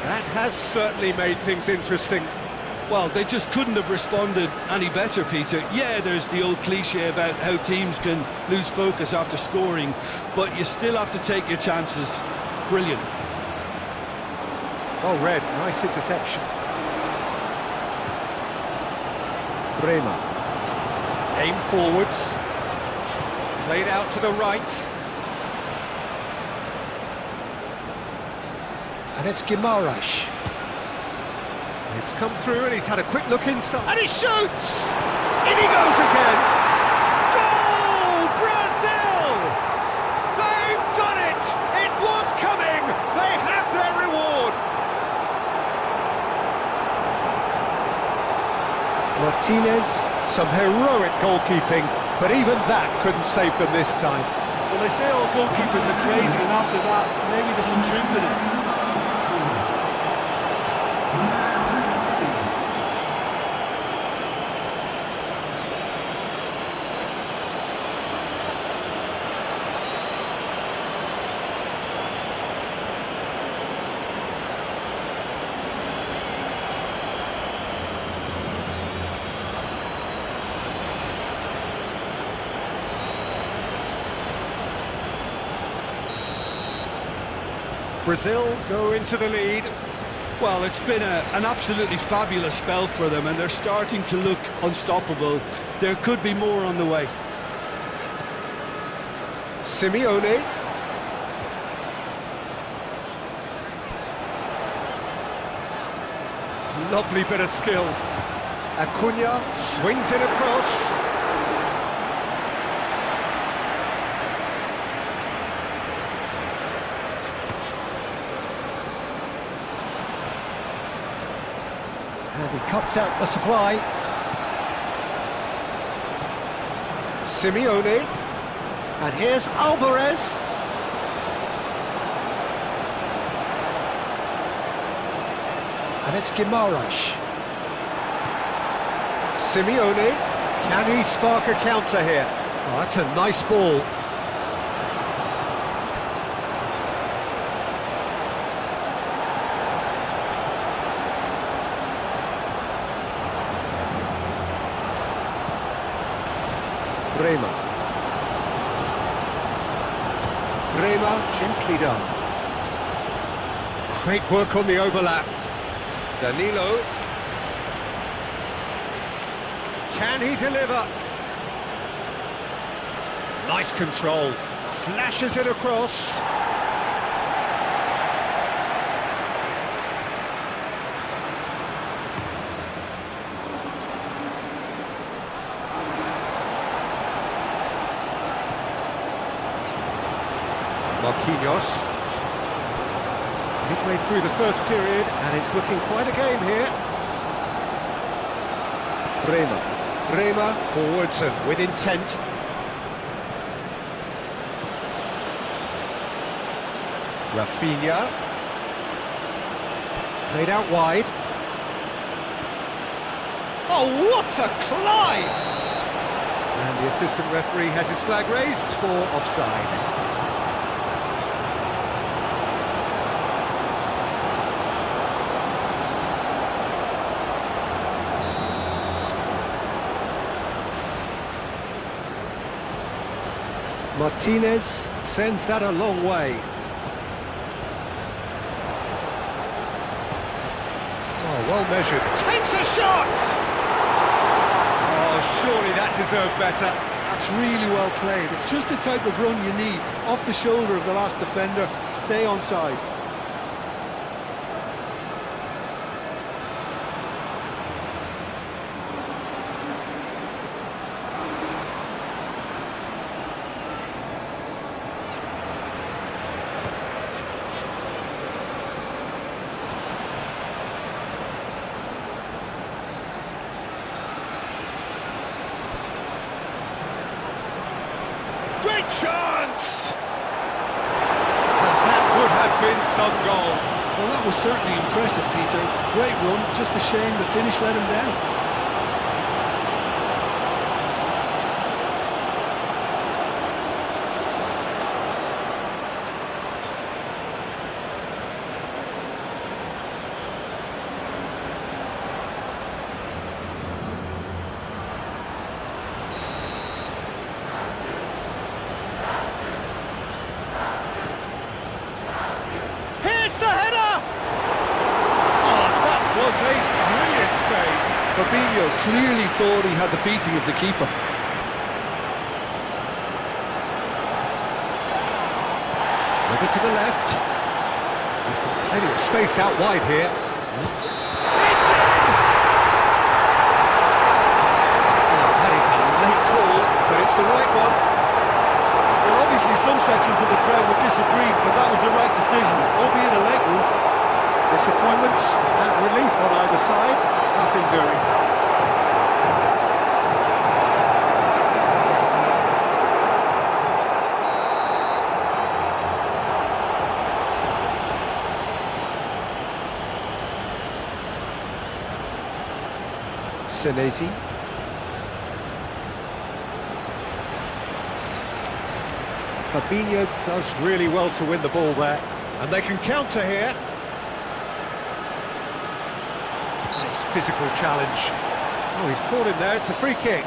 Speaker 1: That has certainly made things interesting.
Speaker 2: Well, they just couldn't have responded any better, Peter. Yeah, there's the old cliche about how teams can lose focus after scoring, but you still have to take your chances. Brilliant.
Speaker 1: Well read, nice interception. Bremer. Aim forwards. Played out to the right. And it's Guimaraes. It's come through and he's had a quick look inside. And he shoots! In he goes again! Goal! Brazil! They've done it! It was coming! They have their reward! Martinez, some heroic goalkeeping, but even that couldn't save them this time.
Speaker 3: Well, they say all goalkeepers are crazy, and after that, maybe there's some truth in it.
Speaker 1: Brazil go into the lead.
Speaker 2: Well, it's been an absolutely fabulous spell for them, and they're starting to look unstoppable. There could be more on the way.
Speaker 1: Simeone. Lovely bit of skill. Acuna swings it across. And he cuts out the supply. Simeone. And here's Alvarez. And it's Guimaraes. Simeone. Can he spark a counter here? Oh, that's a nice ball. Bremer. Bremer, gently done. Great work on the overlap. Danilo. Can he deliver? Nice control. Flashes it across. Marquinhos. Midway through the first period, and it's looking quite a game here. Bremer. Bremer forwards and with intent. Rafinha. Played out wide. Oh, what a climb! And the assistant referee has his flag raised for offside. Martinez sends that a long way. Oh, well measured. Takes a shot! Oh, surely that deserved better.
Speaker 2: That's really well played. It's just the type of run you need. Off the shoulder of the last defender, stay onside.
Speaker 1: Great chance! And that would have been some goal.
Speaker 2: Well, that was certainly impressive, Peter. Great run, just a shame the finish let him down. Fabinho clearly thought he had the beating of the keeper.
Speaker 1: Over to the left. He's got plenty of space out wide here. It's in! Oh, that is a late call, but it's the right one.
Speaker 3: Well, obviously some sections of the crowd would disagree, but that was the right decision, albeit a late one.
Speaker 1: Disappointments and relief on either side. Nothing doing. Senesi. Fabinho does really well to win the ball there, and they can counter here. Nice physical challenge. Oh, he's caught him there, it's a free kick.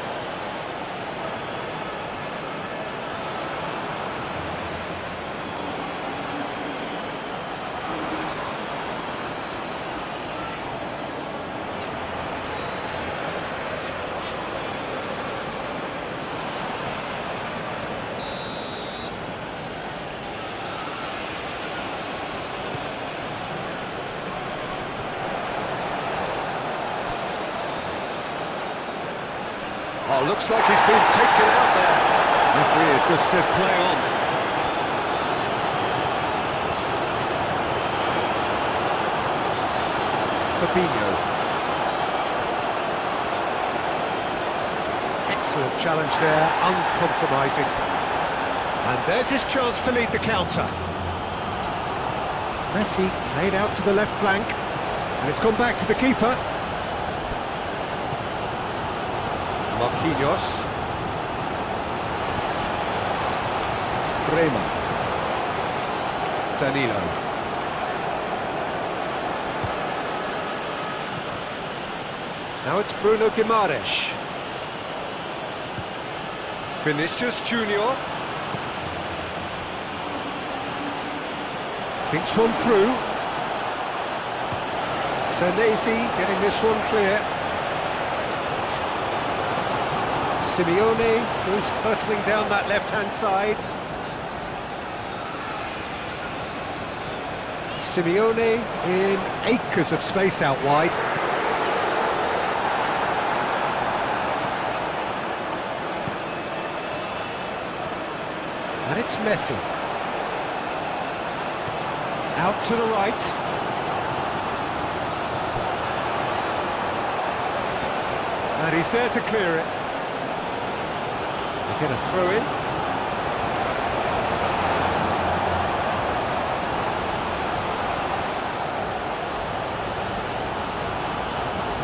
Speaker 1: Oh, looks like he's been taken out there. Referee has just said play on. Fabinho. Excellent challenge there, uncompromising. And there's his chance to lead the counter. Messi played out to the left flank, and it's gone back to the keeper. Marquinhos. Bremer. Danilo. Now it's Bruno Guimaraes. Vinicius Junior. Thinks one through. Senesi getting this one clear. Simeone goes hurtling down that left-hand side. Simeone in acres of space out wide. And it's Messi. Out to the right. And he's there to clear it. They get a throw in.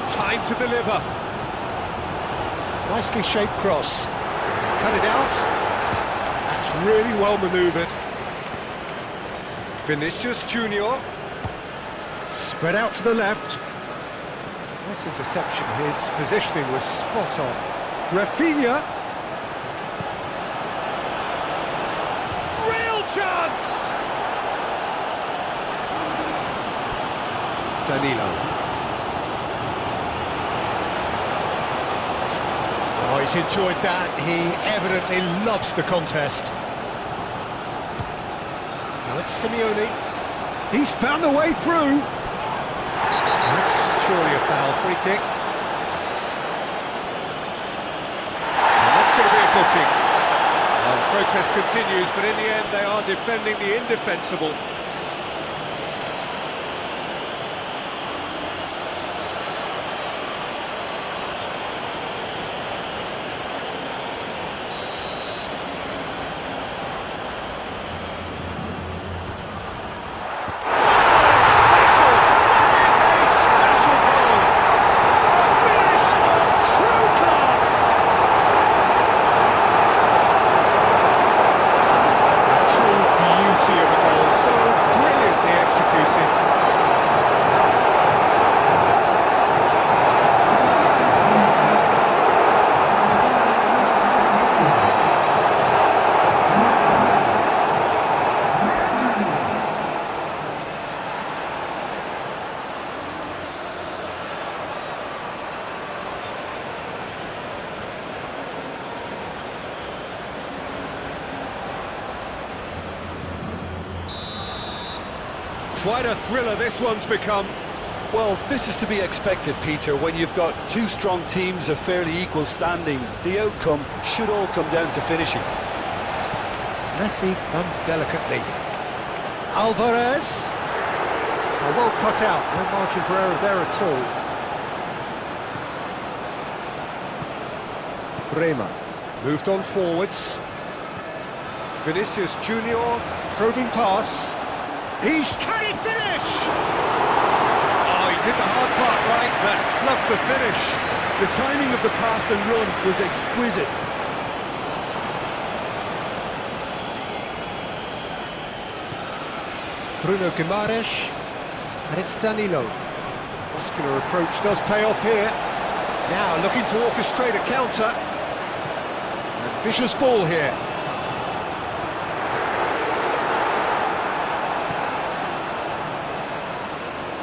Speaker 1: Time to deliver. Nicely shaped cross. He's cut it out. That's really well manoeuvred. Vinicius Junior. Spread out to the left. Nice interception. His positioning was spot on. Rafinha. Real chance! Danilo. Oh, he's enjoyed that. He evidently loves the contest. Now it's Simeone. He's found a way through. That's surely a foul. Free kick. And that's going to be a booking. Well, the protest continues, but in the end they are defending the indefensible. Quite a thriller this one's become.
Speaker 2: Well, this is to be expected, Peter, when you've got two strong teams of fairly equal standing. The outcome should all come down to finishing.
Speaker 1: Messi done delicately. Alvarez. Oh, well cut out, no margin for error there at all. Bremer moved on forwards. Vinicius Junior, probing pass. Can he finish? Oh, he did the hard part right, but fluffed the finish.
Speaker 2: The timing of the pass and run was exquisite.
Speaker 1: Bruno Guimaraes, and it's Danilo. Muscular approach does pay off here. Now looking to orchestrate a counter. Ambitious ball here.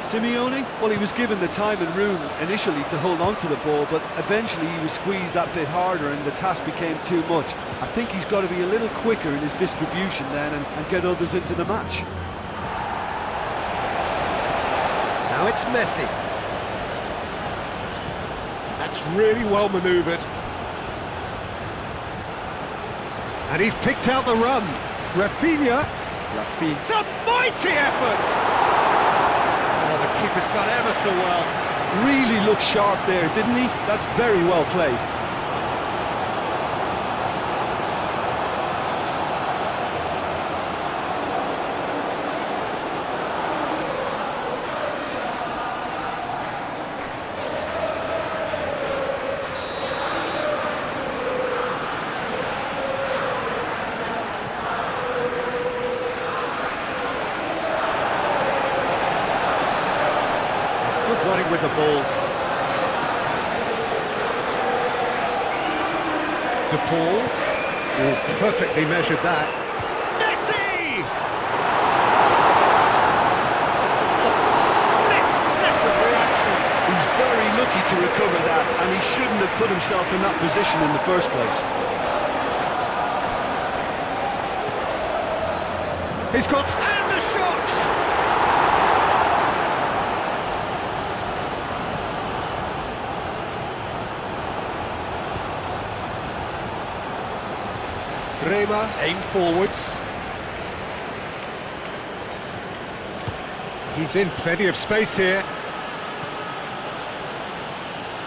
Speaker 2: Simeone, well, he was given the time and room initially to hold on to the ball, but eventually he was squeezed that bit harder and the task became too much. I think he's got to be a little quicker in his distribution then and get others into the match.
Speaker 1: Now it's Messi. That's really well manoeuvred. And he's picked out the run. Rafinha. It's a mighty effort! Keeper's done ever so well.
Speaker 2: Really looked sharp there, didn't he? That's very well played.
Speaker 1: Running with the ball. De Paul. Oh, perfectly measured that. Messi! Split-second reaction.
Speaker 2: He's very lucky to recover that, and he shouldn't have put himself in that position in the first place.
Speaker 1: He's got... and the shot! Bremer, aim forwards. He's in plenty of space here.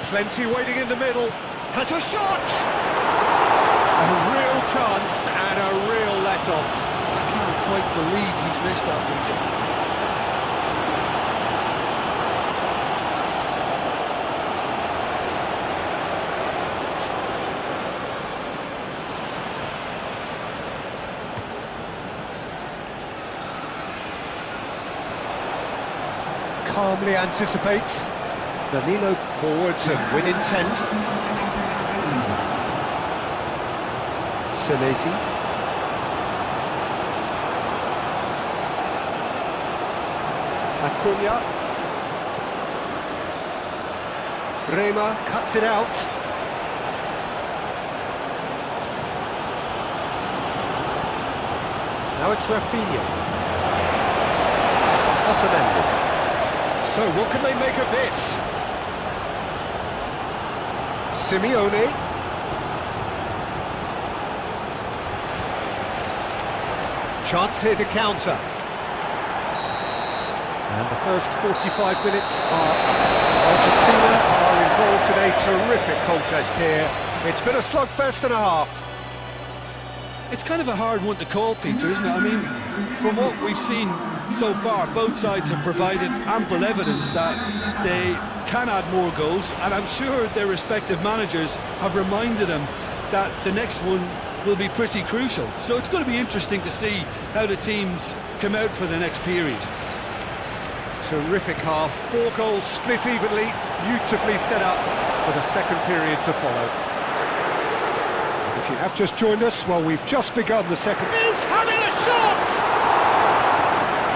Speaker 1: Plenty waiting in the middle. Has a shot! A real chance and a real let-off.
Speaker 2: I can't quite believe he's missed that, Peter.
Speaker 1: Calmly anticipates. Danilo forwards and with intent. Senesi. Acuna. Bremer cuts it out. Now it's Rafinha. Otamendi. So what can they make of this? Simeone. Chance here to counter. And the first 45 minutes are up. Argentina are involved in a terrific contest here. It's been a slugfest and a half.
Speaker 2: It's kind of a hard one to call, Peter, isn't it? I mean, from what we've seen so far, both sides have provided ample evidence that they can add more goals, and I'm sure their respective managers have reminded them that the next one will be pretty crucial. So it's going to be interesting to see how the teams come out for the next period.
Speaker 1: Terrific half, 4 goals split evenly, beautifully set up for the second period to follow. If you have just joined us, well, we've just begun the second. He's having a shot!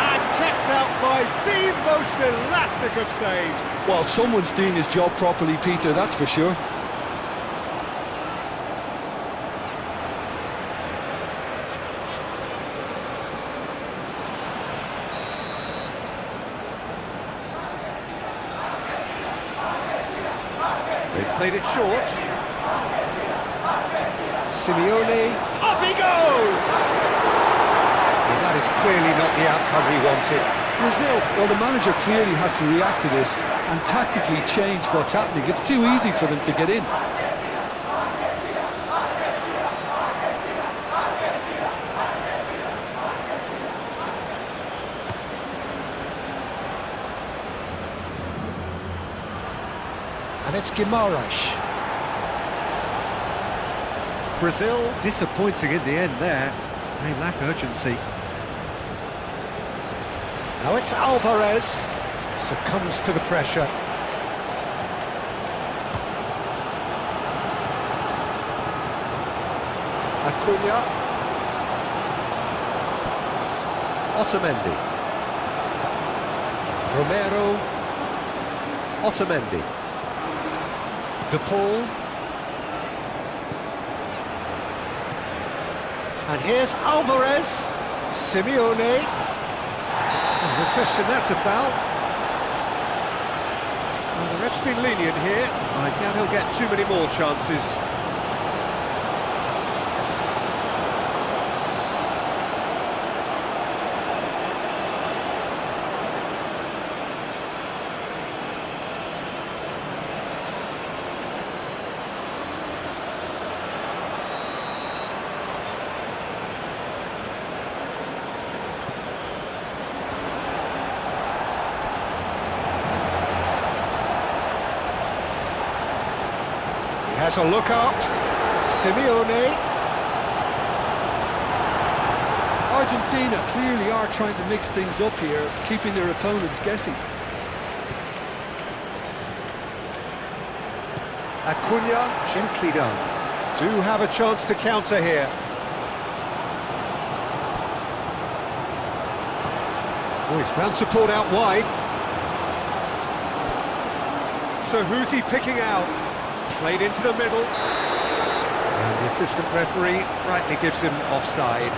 Speaker 1: And kept out by the most elastic of saves.
Speaker 2: Well, someone's doing his job properly, Peter, that's for sure.
Speaker 1: They've played it short. Simeone, up he goes! Well, that is clearly not the outcome he wanted.
Speaker 2: Brazil, well, the manager clearly has to react to this and tactically change what's happening. It's too easy for them to get in.
Speaker 1: And it's Guimaraes. Brazil disappointing in the end there. They lack urgency. Now it's Alvarez. Succumbs to the pressure. Acuna. Otamendi. Romero. Otamendi. De Paul. And here's Alvarez. Simeone. Oh, no question, that's a foul. Well, the ref's been lenient here. I doubt he'll get too many more chances. Has a look up. Simeone.
Speaker 2: Argentina clearly are trying to mix things up here, keeping their opponents guessing.
Speaker 1: Acuna, gently done. do have a chance to counter here. Oh, he's found support out wide. So who's he picking out? Played into the middle. And the assistant referee rightly gives him offside.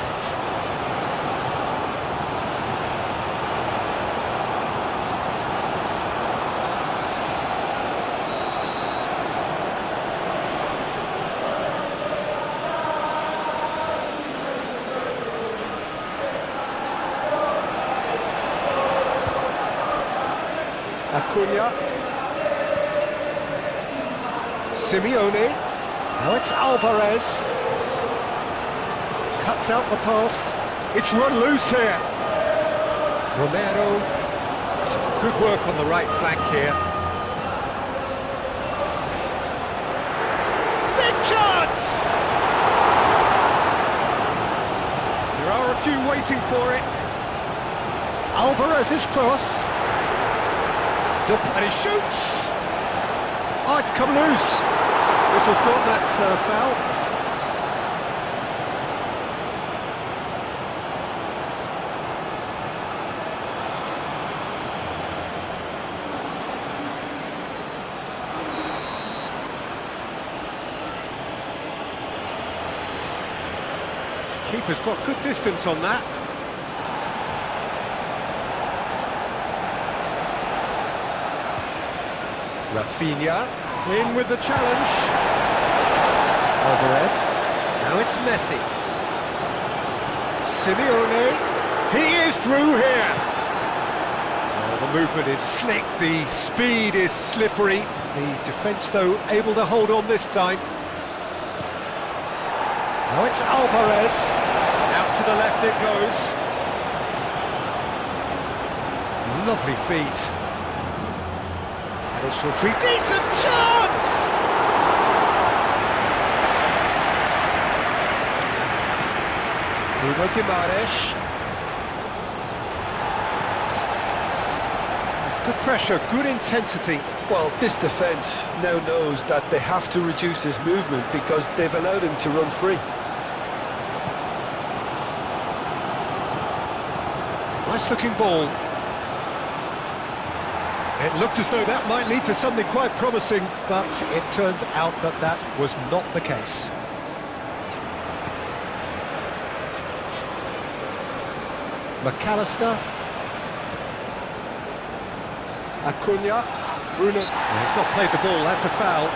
Speaker 1: Acuna. Simeone. Now it's Alvarez. Cuts out the pass. It's run loose here. Romero. Some good work on the right flank here. Big chance! There are a few waiting for it. Alvarez's cross. And he shoots! Oh, it's come loose. Whistle's gone, that's foul. Keeper's got good distance on that. Rafinha, in with the challenge. Alvarez, now it's Messi. Simeone, he is through here. Oh, the movement is slick, the speed is slippery. The defence, though, able to hold on this time. Now it's Alvarez. Out to the left it goes. Lovely feet. It's retreat. Decent chance! Bruno Guimaraes. It's good pressure, good intensity.
Speaker 2: Well, this defence now knows that they have to reduce his movement because they've allowed him to run free.
Speaker 1: Nice looking ball. It looked as though that might lead to something quite promising, but it turned out that that was not the case. McAllister. Acuna. Bruno. He's not played the ball, that's a foul.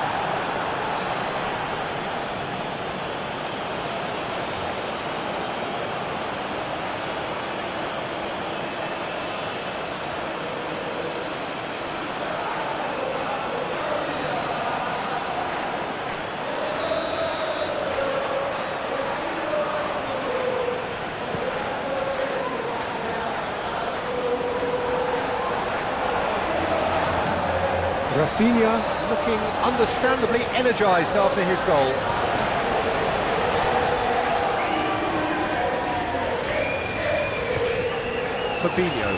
Speaker 1: Rafinha looking understandably energised after his goal. Fabinho.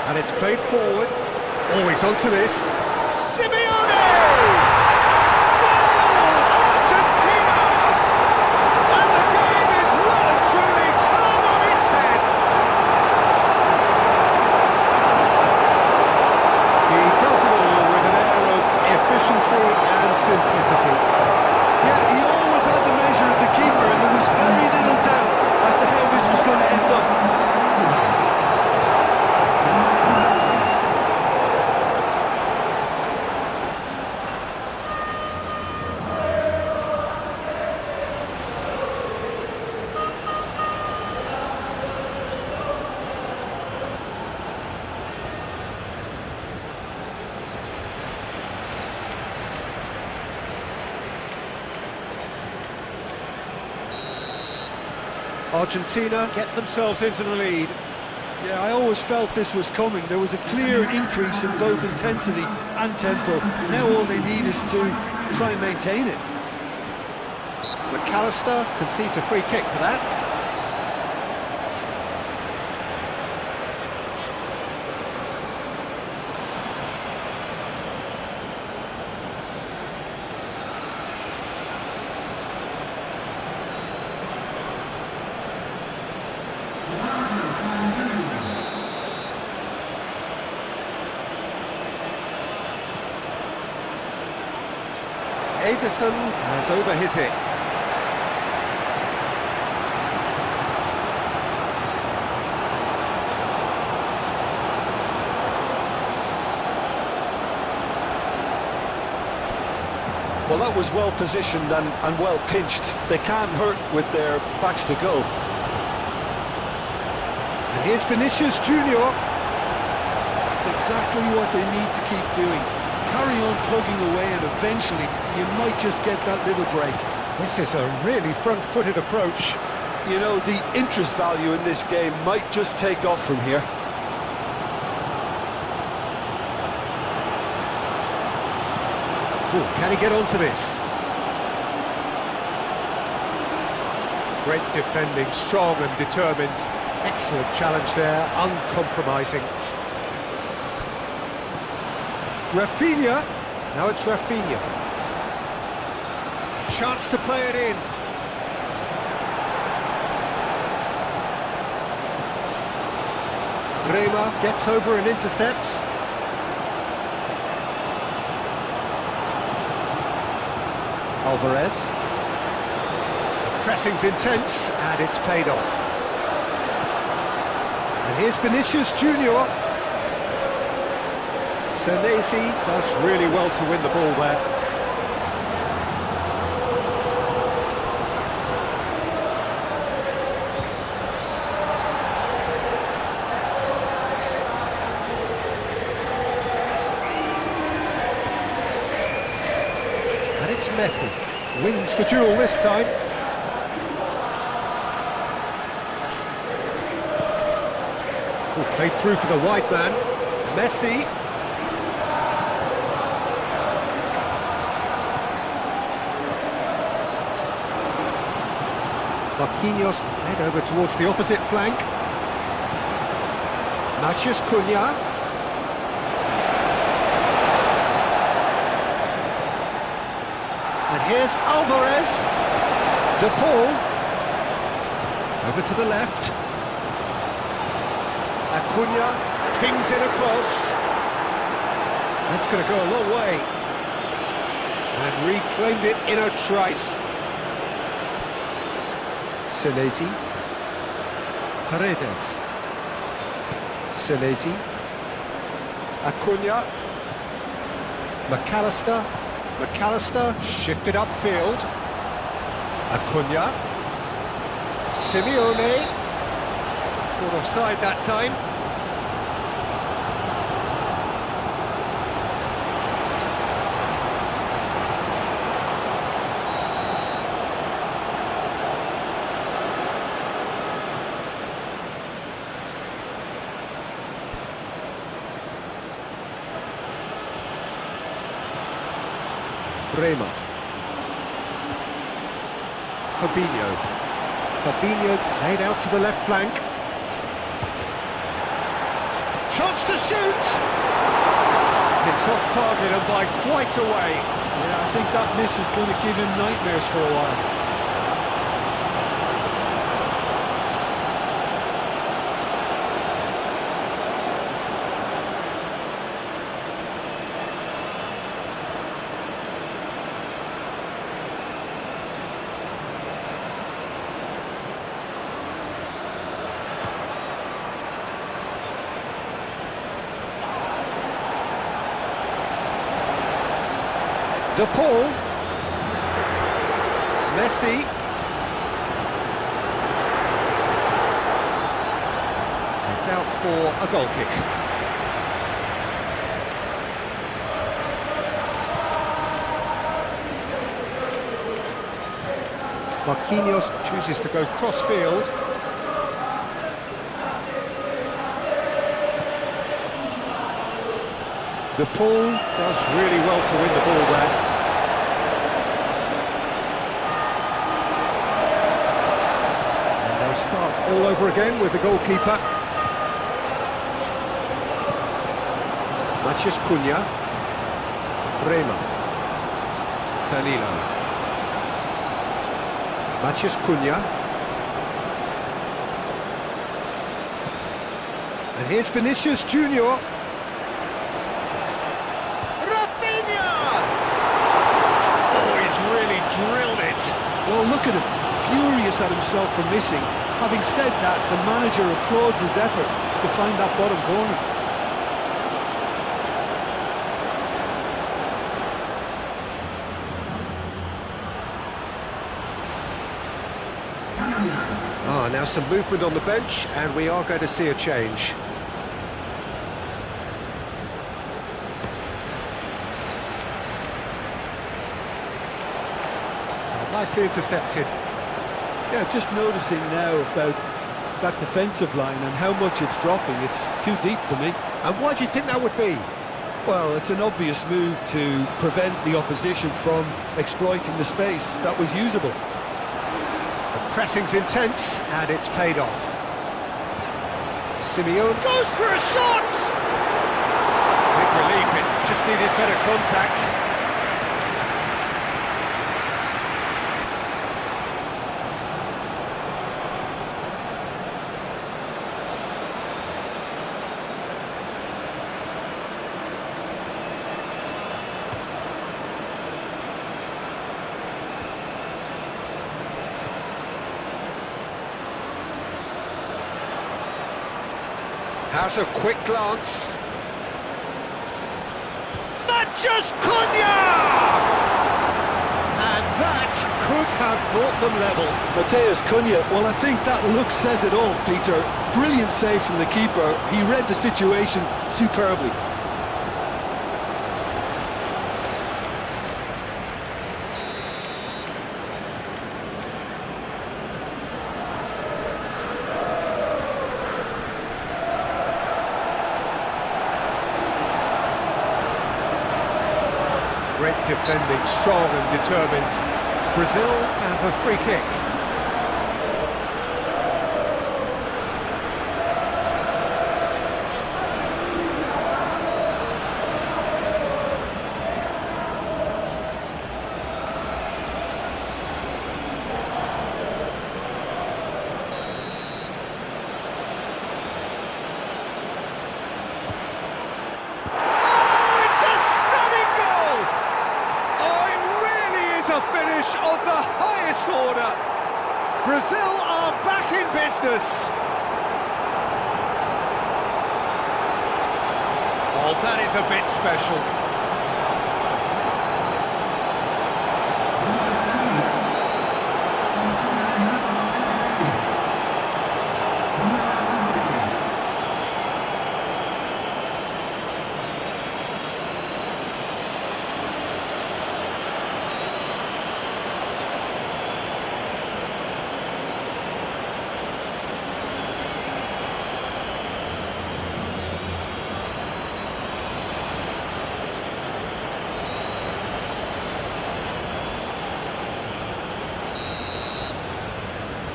Speaker 1: And it's played forward. Oh, he's onto this. Simeone! And simplicity.
Speaker 2: Yeah, he always had the measure of the keeper, and there was very little doubt as to how this was going to end up.
Speaker 1: Argentina get themselves into the lead.
Speaker 2: Yeah, I always felt this was coming. There was a clear increase in both intensity and tempo. Now all they need is to try and maintain it.
Speaker 1: McAllister concedes a free kick for that. Ederson has overhit it.
Speaker 2: Well, that was well positioned and well pinched. They can't hurt with their backs to goal.
Speaker 1: And here's Vinicius Junior.
Speaker 2: That's exactly what they need to keep doing. Carry on plugging away and eventually you might just get that little break.
Speaker 1: This is a really front-footed approach.
Speaker 2: You know, the interest value in this game might just take off from here.
Speaker 1: Ooh, can he get onto this? Great defending, strong and determined. Excellent challenge there, uncompromising. Rafinha, now it's Rafinha. A chance to play it in. Bremer gets over and intercepts. Alvarez. The pressing's intense and it's paid off. And here's Vinicius Junior. Senesi does really well to win the ball there. And it's Messi. Wins the duel this time. Played through for the wide man. Messi. Marquinhos played over towards the opposite flank. Matheus Cunha. And here's Alvarez. De Paul. Over to the left. Acuna pings it across. That's going to go a long way. And reclaimed it in a trice. Senesi. Paredes. Senesi. Acuna. McAllister shifted upfield. Acuna. Simeone. Caught offside that time. Bremer. Fabinho played out to the left flank. Chance to shoot! It's off target and by quite a way.
Speaker 2: Yeah, I think that miss is going to give him nightmares for a while.
Speaker 1: De Paul. Messi. It's out for a goal kick. Marquinhos chooses to go cross-field. De Paul does really well to win the ball there. And they'll start all over again with the goalkeeper. Matheus Cunha. Bremer. Danilo. Matheus Cunha. And here's Vinicius Junior.
Speaker 2: look at him, furious at himself for missing. Having said that, the manager applauds his effort to find that bottom corner.
Speaker 1: Now some movement on the bench, and we are going to see a change. Nicely intercepted.
Speaker 2: Yeah, just noticing now about that defensive line and how much it's dropping. It's too deep for me.
Speaker 1: And why do you think that would be?
Speaker 2: Well, it's an obvious move to prevent the opposition from exploiting the space that was usable.
Speaker 1: The pressing's intense, and it's paid off. Simeone goes for a shot! Big relief, it just needed better contact. Has a quick glance. Matches Cunha! And that could have brought them level.
Speaker 2: Mateus Cunha, well, I think that look says it all, Peter. Brilliant save from the keeper. He read the situation superbly.
Speaker 1: Great defending, strong and determined. Brazil have a free kick. Finish of the highest order. Brazil are back in business. Oh, that is a bit special.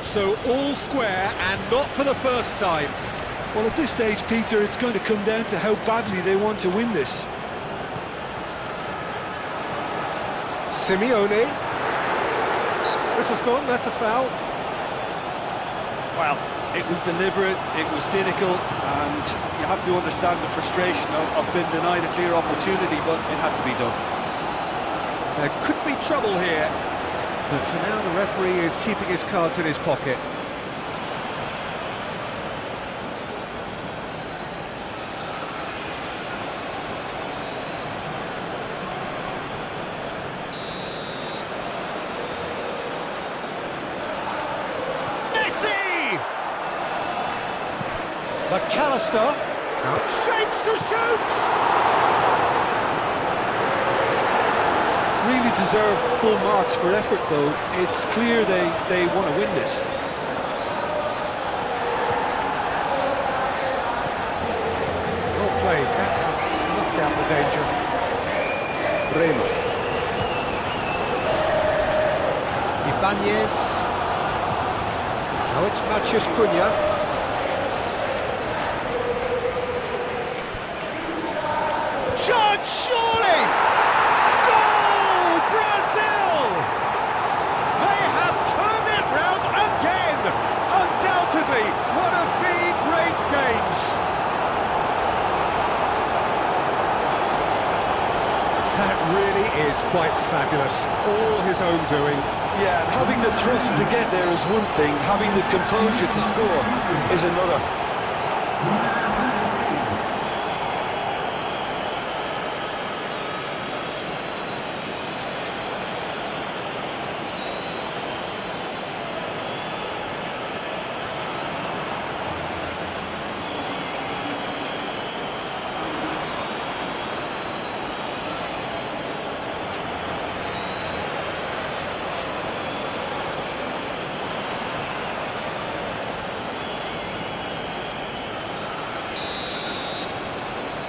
Speaker 1: So all square, and not for the first time.
Speaker 2: Well, at this stage, Peter, it's going to come down to how badly they want to win this.
Speaker 1: Simeone. Whistle's gone, that's a foul.
Speaker 2: Well, it was deliberate, it was cynical, and you have to understand the frustration of being denied a clear opportunity, but it had to be done.
Speaker 1: There could be trouble here. But for now, the referee is keeping his cards in his pocket. Messi! McAllister shapes to shoot!
Speaker 2: Really deserve full marks for effort, though. It's clear they want to win this.
Speaker 1: Well played, that has snuffed out the danger. Brema. Ibanez. Now it's Mathias Cunha. Chance, surely! Undoubtedly, one of the great games. That really is quite fabulous. All his own doing.
Speaker 2: Yeah, and having the thrust to get there is one thing, having the composure to score is another.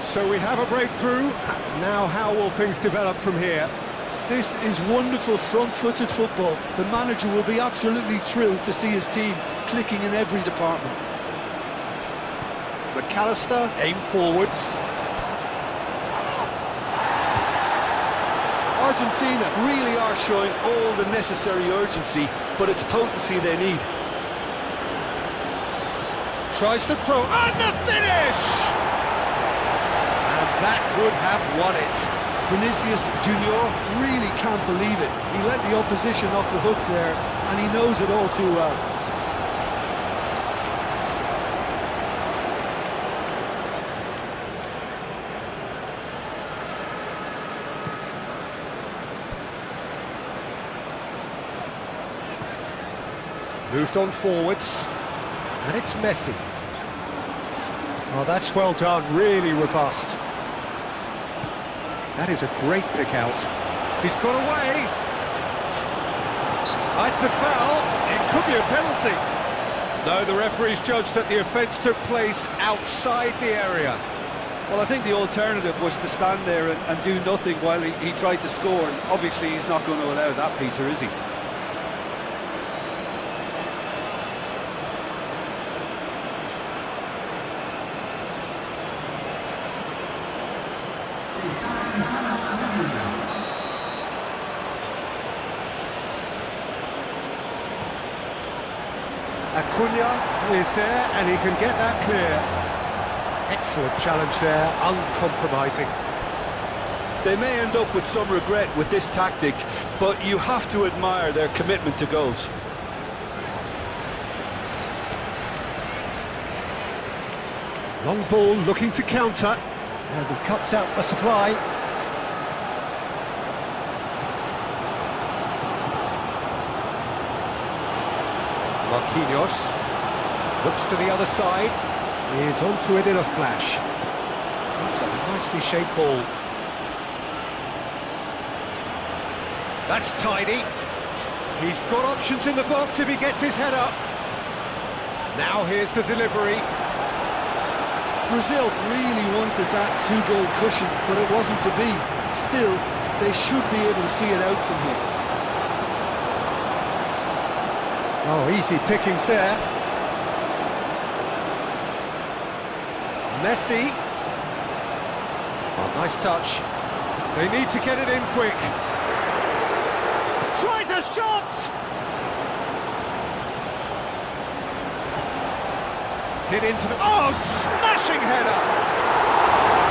Speaker 1: So we have a breakthrough. Now how will things develop from here?
Speaker 2: This is wonderful front-footed football. The manager will be absolutely thrilled to see his team clicking in every department.
Speaker 1: McAllister, aim forwards.
Speaker 2: Argentina really are showing all the necessary urgency, but it's potency they need.
Speaker 1: Tries to throw, and the finish! That would have won it.
Speaker 2: Vinicius Junior really can't believe it. He let the opposition off the hook there, and he knows it all too well.
Speaker 1: Moved on forwards, and it's Messi. Oh, that's well done, really robust. That is a great pick out. He's got away. It's a foul. It could be a penalty. No, the referee's judged that the offence took place outside the area.
Speaker 2: Well, I think the alternative was to stand there and do nothing while he tried to score, and obviously he's not going to allow that, Peter, is he?
Speaker 1: Acuna is there, and he can get that clear. Excellent challenge there, uncompromising.
Speaker 2: They may end up with some regret with this tactic, but you have to admire their commitment to goals.
Speaker 1: Long ball looking to counter, and he cuts out the supply. Marquinhos looks to the other side, is onto it in a flash. That's a nicely shaped ball. That's tidy. He's got options in the box if he gets his head up. Now here's the delivery.
Speaker 2: Brazil really wanted that two-goal cushion, but it wasn't to be. Still, they should be able to see it out from here.
Speaker 1: Oh, easy pickings there. Messi. Oh, nice touch. They need to get it in quick. Tries a shot! Hit into the... Oh, smashing header!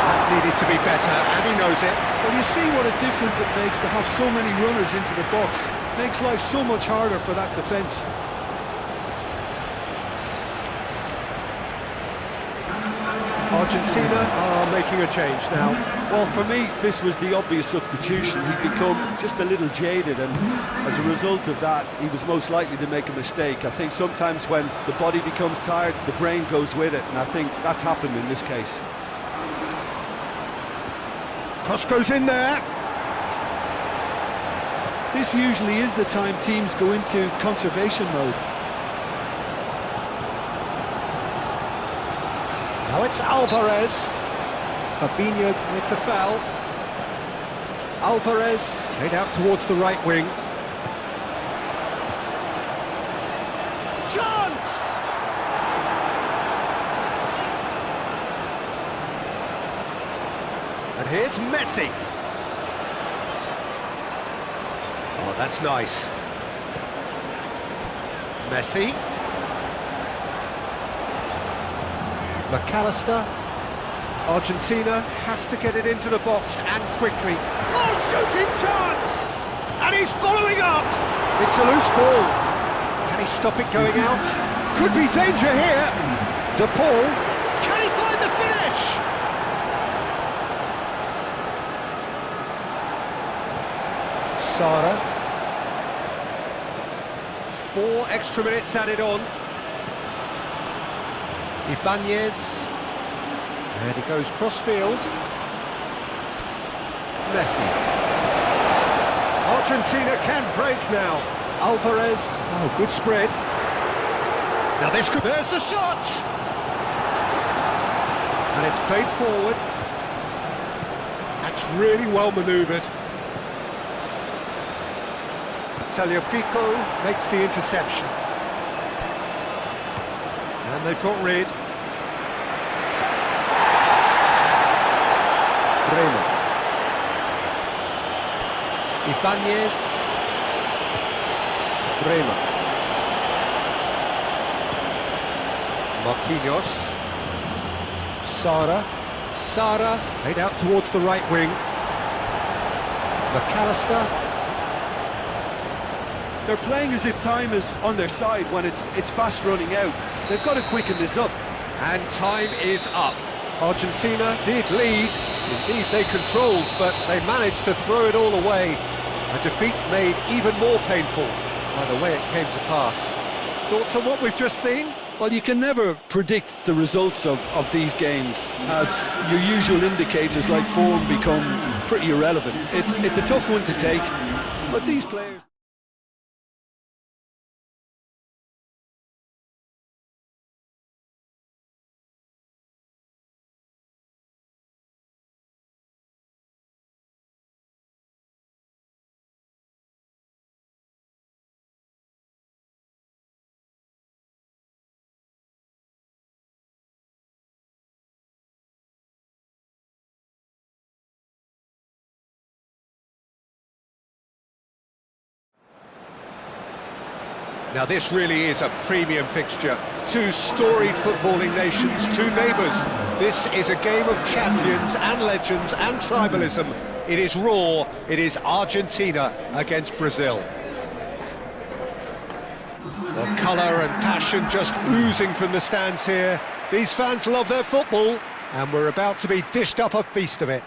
Speaker 1: That needed to be better, and he knows it.
Speaker 2: Well, you see what a difference it makes to have so many runners into the box. Makes life so much harder for that defence.
Speaker 1: Argentina are making a change now.
Speaker 2: Well, for me, this was the obvious substitution. He'd become just a little jaded, and as a result of that, he was most likely to make a mistake. I think sometimes when the body becomes tired, the brain goes with it, and I think that's happened in this case.
Speaker 1: Cross goes in there.
Speaker 2: This usually is the time teams go into conservation mode.
Speaker 1: Now it's Alvarez. Fabinho with the foul. Alvarez played out towards the right wing. Chance! And here's Messi. Oh, that's nice. Messi. McAllister. Argentina have to get it into the box, and quickly. Oh, Shooting chance! And he's following up! It's a loose ball. Can he stop it going out? Could be danger here. De Paul. Can he find the finish? Sara. 4 extra minutes added on. Ibanez. And he goes cross-field. Messi. Argentina can break now. Alvarez. Oh, good spread. Now this could... There's the shot! And it's played forward. That's really well manoeuvred. Tagliafico makes the interception. And they've got rid. Bremer. Ibanez. Bremer. Marquinhos. Sara played out towards the right wing. McAllister.
Speaker 2: They're playing as if time is on their side when it's fast running out. They've got to quicken this up.
Speaker 1: And time is up. Argentina did lead. Indeed, they controlled, but they managed to throw it all away. A defeat made even more painful by the way it came to pass. Thoughts on what we've just seen?
Speaker 2: Well, you can never predict the results of these games, as your usual indicators like form become pretty irrelevant. It's a tough one to take, but these players...
Speaker 1: Now this really is a premium fixture. 2 storied footballing nations, 2 neighbours. This is a game of champions and legends and tribalism. It is raw, it is Argentina against Brazil. Well, colour and passion just oozing from the stands here. These fans love their football, and we're about to be dished up a feast of it.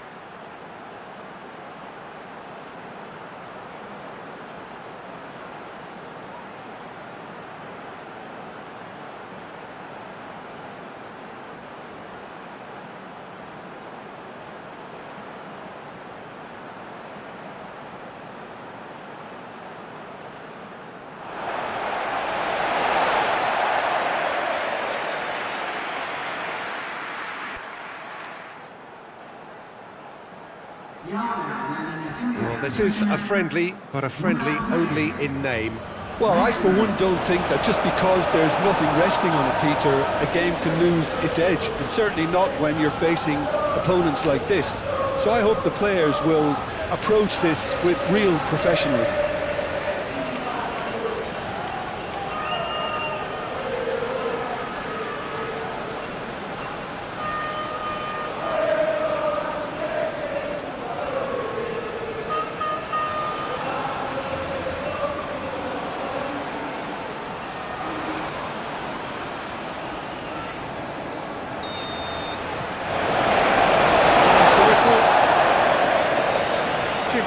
Speaker 1: Well, this is a friendly, but a friendly only in name.
Speaker 2: Well, I for one don't think that just because there's nothing resting on it, Peter, a game can lose its edge, and certainly not when you're facing opponents like this. So I hope the players will approach this with real professionalism.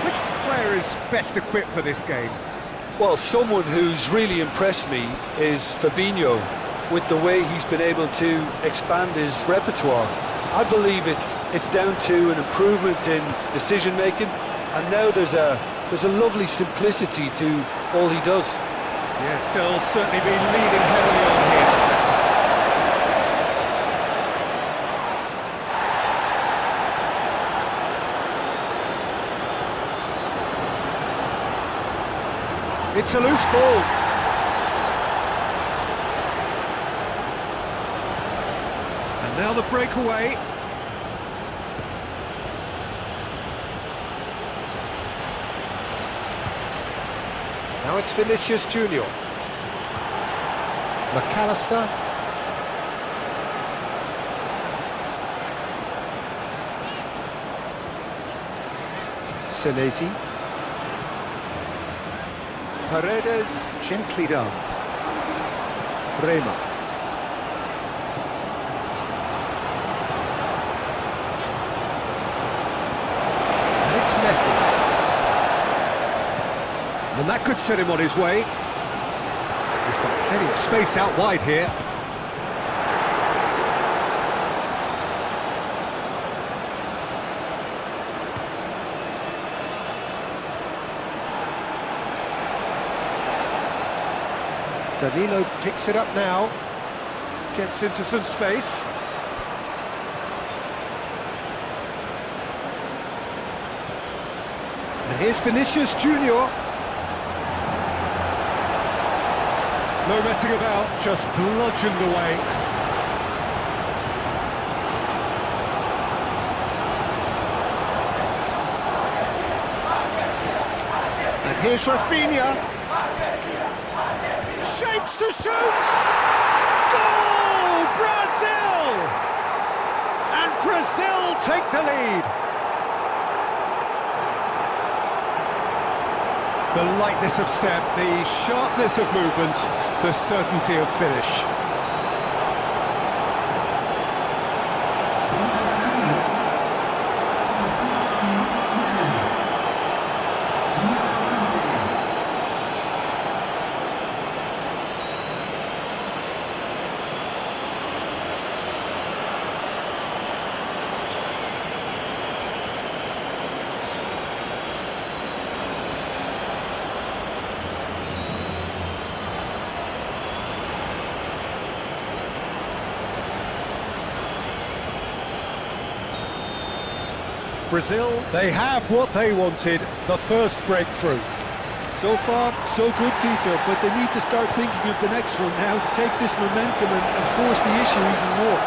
Speaker 1: Which player is best equipped for this game?
Speaker 2: Well, someone who's really impressed me is Fabinho, with the way he's been able to expand his repertoire. I believe it's down to an improvement in decision-making, and now there's a lovely simplicity to all he does.
Speaker 1: Yeah, still certainly been leaning heavily on him. It's a loose ball. And now the breakaway. Now it's Vinicius Junior. McAllister. Senesi. Paredes gently down. Rema. And it's Messi. And that could set him on his way. He's got plenty of space out wide here. Danilo picks it up now, gets into some space. And here's Vinicius Junior. No messing about, just bludgeoned away. And here's Rafinha. Shapes to shoot! Goal! Brazil! And Brazil take the lead. The lightness of step, the sharpness of movement, the certainty of finish. Brazil, they have what they wanted, the first breakthrough.
Speaker 2: So far, so good, Peter, but they need to start thinking of the next one now. Take this momentum and force the issue even more.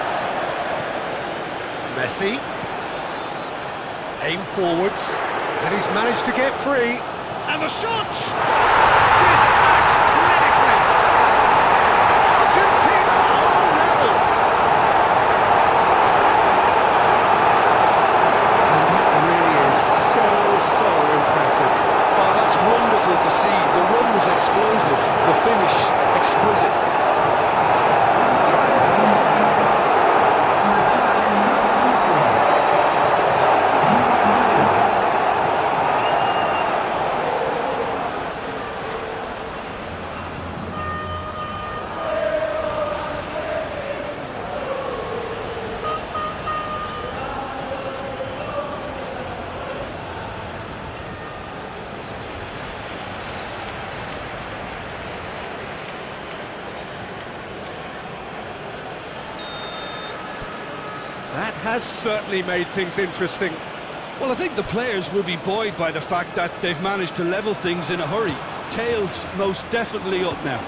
Speaker 1: Messi. Aim forwards, and he's managed to get free. And the shot! Dispatched clinically! Argentina are level! And that really is so impressive.
Speaker 2: Oh, that's wonderful to see. The run was explosive, the finish exquisite.
Speaker 1: That has certainly made things interesting.
Speaker 2: Well, I think the players will be buoyed by the fact that they've managed to level things in a hurry. Tails most definitely up now.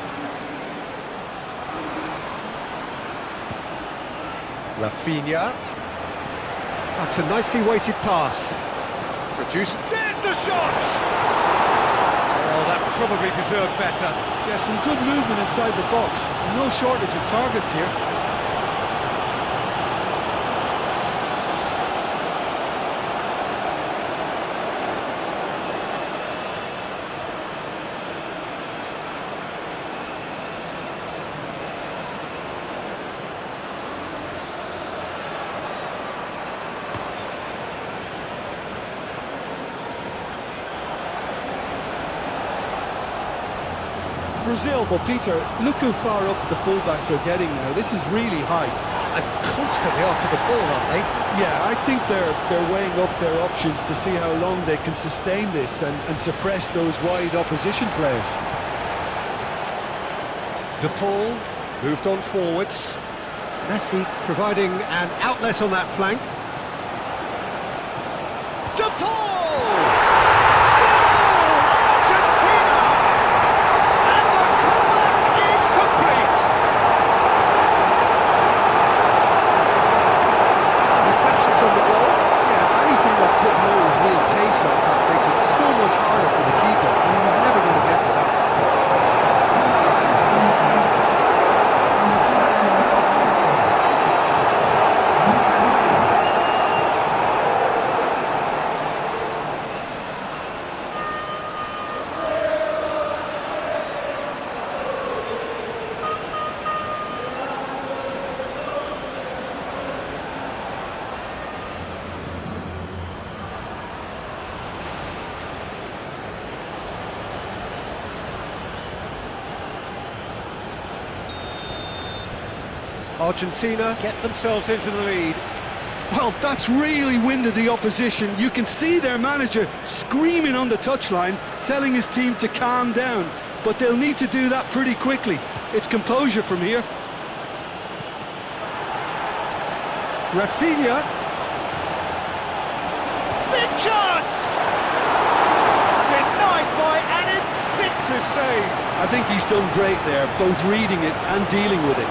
Speaker 1: Rafinha. That's a nicely weighted pass. There's the shot! Oh, that probably deserved better.
Speaker 2: Yeah, some good movement inside the box. No shortage of targets here. Brazil, but Peter, look how far up the fullbacks are getting now. This is really high.
Speaker 1: And constantly after the ball, aren't they?
Speaker 2: Yeah, I think they're weighing up their options to see how long they can sustain this and suppress those wide opposition players.
Speaker 1: De Paul moved on forwards. Messi providing an outlet on that flank. De Paul! Argentina get themselves into the lead.
Speaker 2: Well, that's really winded the opposition. You can see their manager screaming on the touchline, telling his team to calm down. But they'll need to do that pretty quickly. It's composure from here.
Speaker 1: Rafinha. Big chance! Denied by an instinctive save.
Speaker 2: I think he's done great there, both reading it and dealing with it.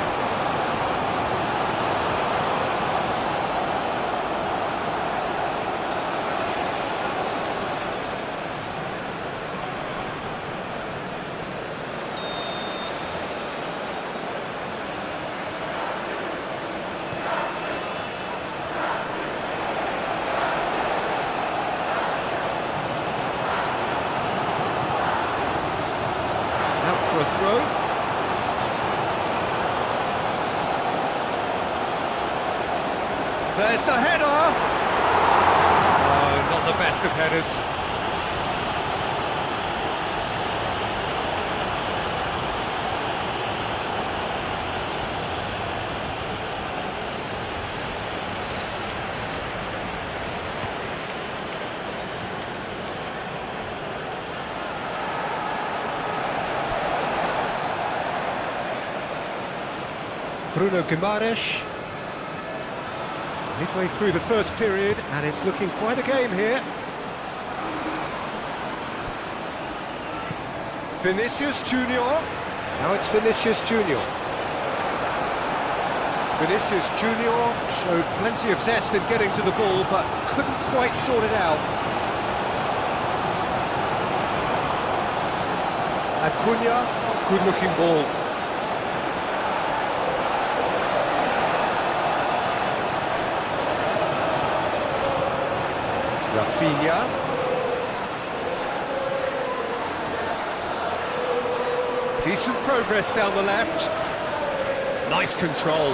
Speaker 1: For a throw. There's the header. Oh, not the best of headers. Bruno Guimaraes. Midway through the first period, and it's looking quite a game here. Vinicius Junior. Now it's Vinicius Junior. Vinicius Junior showed plenty of zest in getting to the ball, but couldn't quite sort it out. Acuna, good-looking ball. Rafinha. Decent progress down the left. Nice control.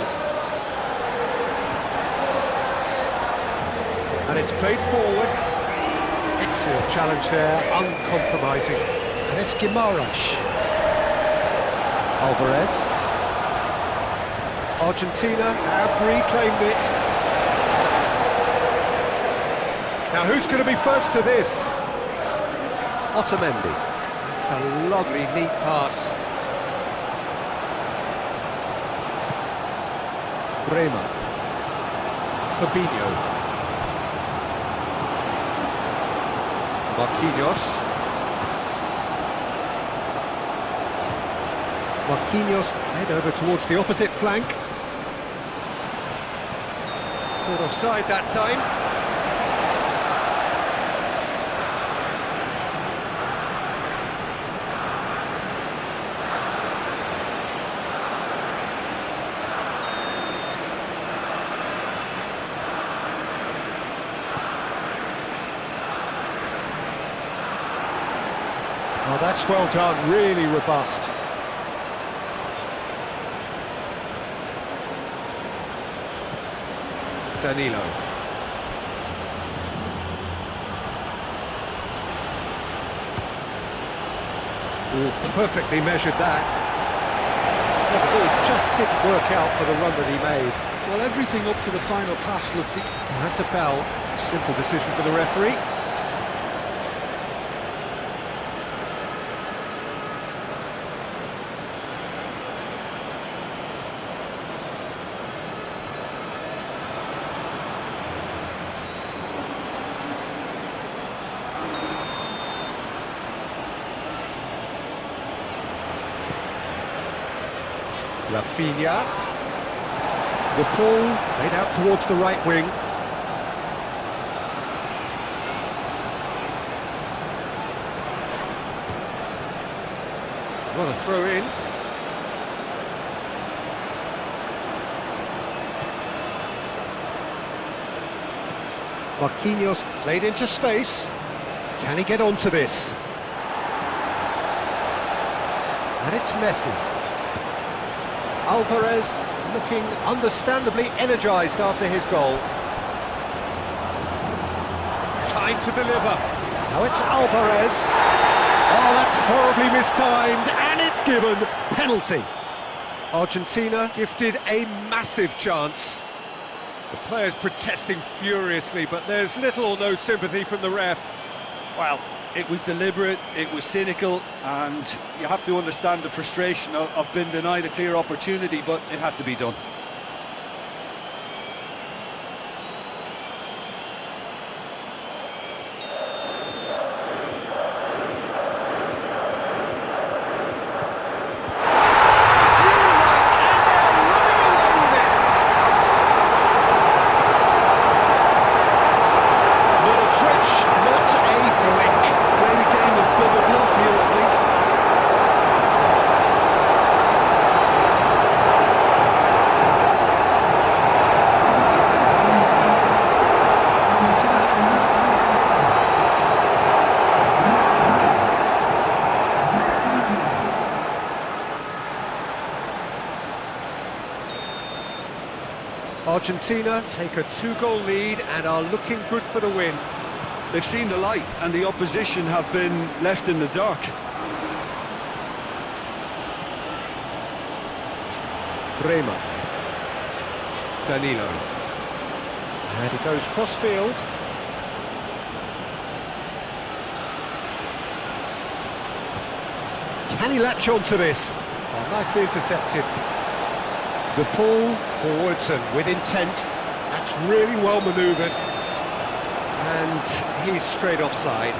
Speaker 1: And it's played forward. Excellent challenge there, uncompromising. And it's Guimaraes. Alvarez. Argentina have reclaimed it. Now who's going to be first to this? Otamendi. That's a lovely, neat pass. Bremer. Fabinho. Marquinhos. Marquinhos head over towards the opposite flank. Caught offside that time. Oh, that's well done, really robust. Danilo. Oh, perfectly measured that. The ball just didn't work out for the run that he made.
Speaker 2: Well, everything up to the final pass looked...
Speaker 1: Well, that's a foul. Simple decision for the referee. Rafinha. The ball played out towards the right wing. What a throw in. Marquinhos played into space. Can he get onto this? And it's Messi. Alvarez looking understandably energised after his goal. Time to deliver. Now it's Alvarez. Oh, that's horribly mistimed, and it's given penalty. Argentina gifted a massive chance. The players protesting furiously, but there's little or no sympathy from the ref.
Speaker 2: Well, it was deliberate, it was cynical, and you have to understand the frustration of being denied a clear opportunity, but it had to be done.
Speaker 1: Argentina take a 2-goal lead and are looking good for the win.
Speaker 2: They've seen the light and the opposition have been left in the dark.
Speaker 1: Bremer. Danilo. And it goes cross-field. Can he latch on to this? Oh, nicely intercepted. The pull forwards and with intent. That's really well manoeuvred. And he's straight offside.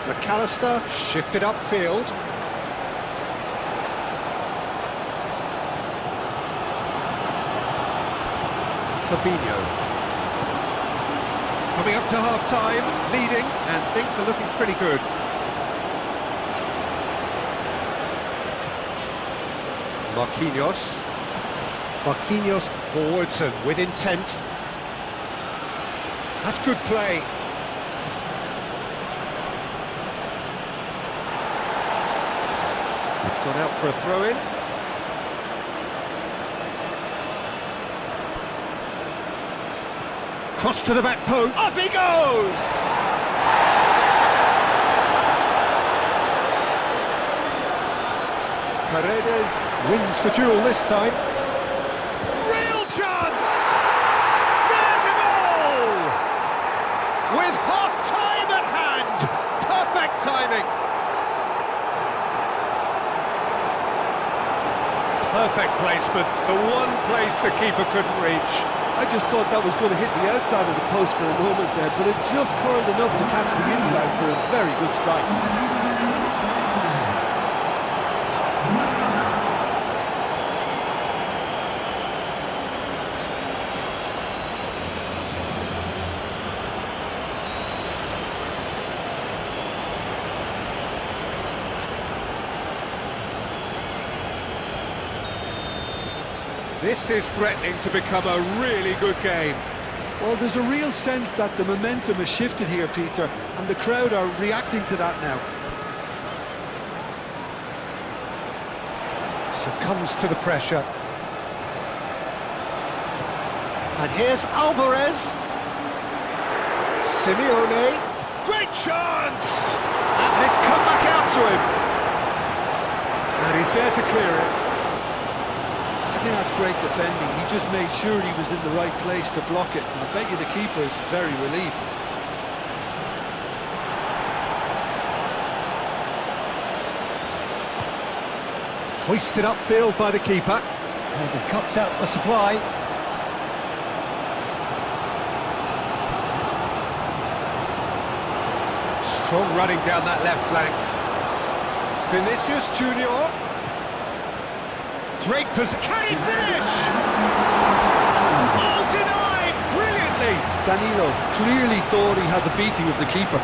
Speaker 1: McAllister shifted upfield. Fabinho. Coming up to half-time, leading, and things are looking pretty good. Marquinhos forwards and with intent. That's good play. It's gone out for a throw-in. Cross to the back post. Up he goes! Paredes wins the duel this time. Real chance! There's a goal! With half-time at hand. Perfect timing. Perfect placement, the one place the keeper couldn't reach.
Speaker 2: I just thought that was going to hit the outside of the post for a moment there, but it just curled enough to catch the inside for a very good strike.
Speaker 1: This is threatening to become a really good game.
Speaker 2: Well, there's a real sense that the momentum has shifted here, Peter, and the crowd are reacting to that now.
Speaker 1: Succumbs to the pressure. And here's Alvarez. Simeone. Great chance! And it's come back out to him. And he's there to clear it.
Speaker 2: I think that's great defending. He just made sure he was in the right place to block it. And I bet you the keeper is very relieved.
Speaker 1: Hoisted upfield by the keeper. And he cuts out the supply. Strong running down that left flank. Vinicius Junior. Great position. Can he finish? Oh, denied! Brilliantly!
Speaker 2: Danilo clearly thought he had the beating of the keeper.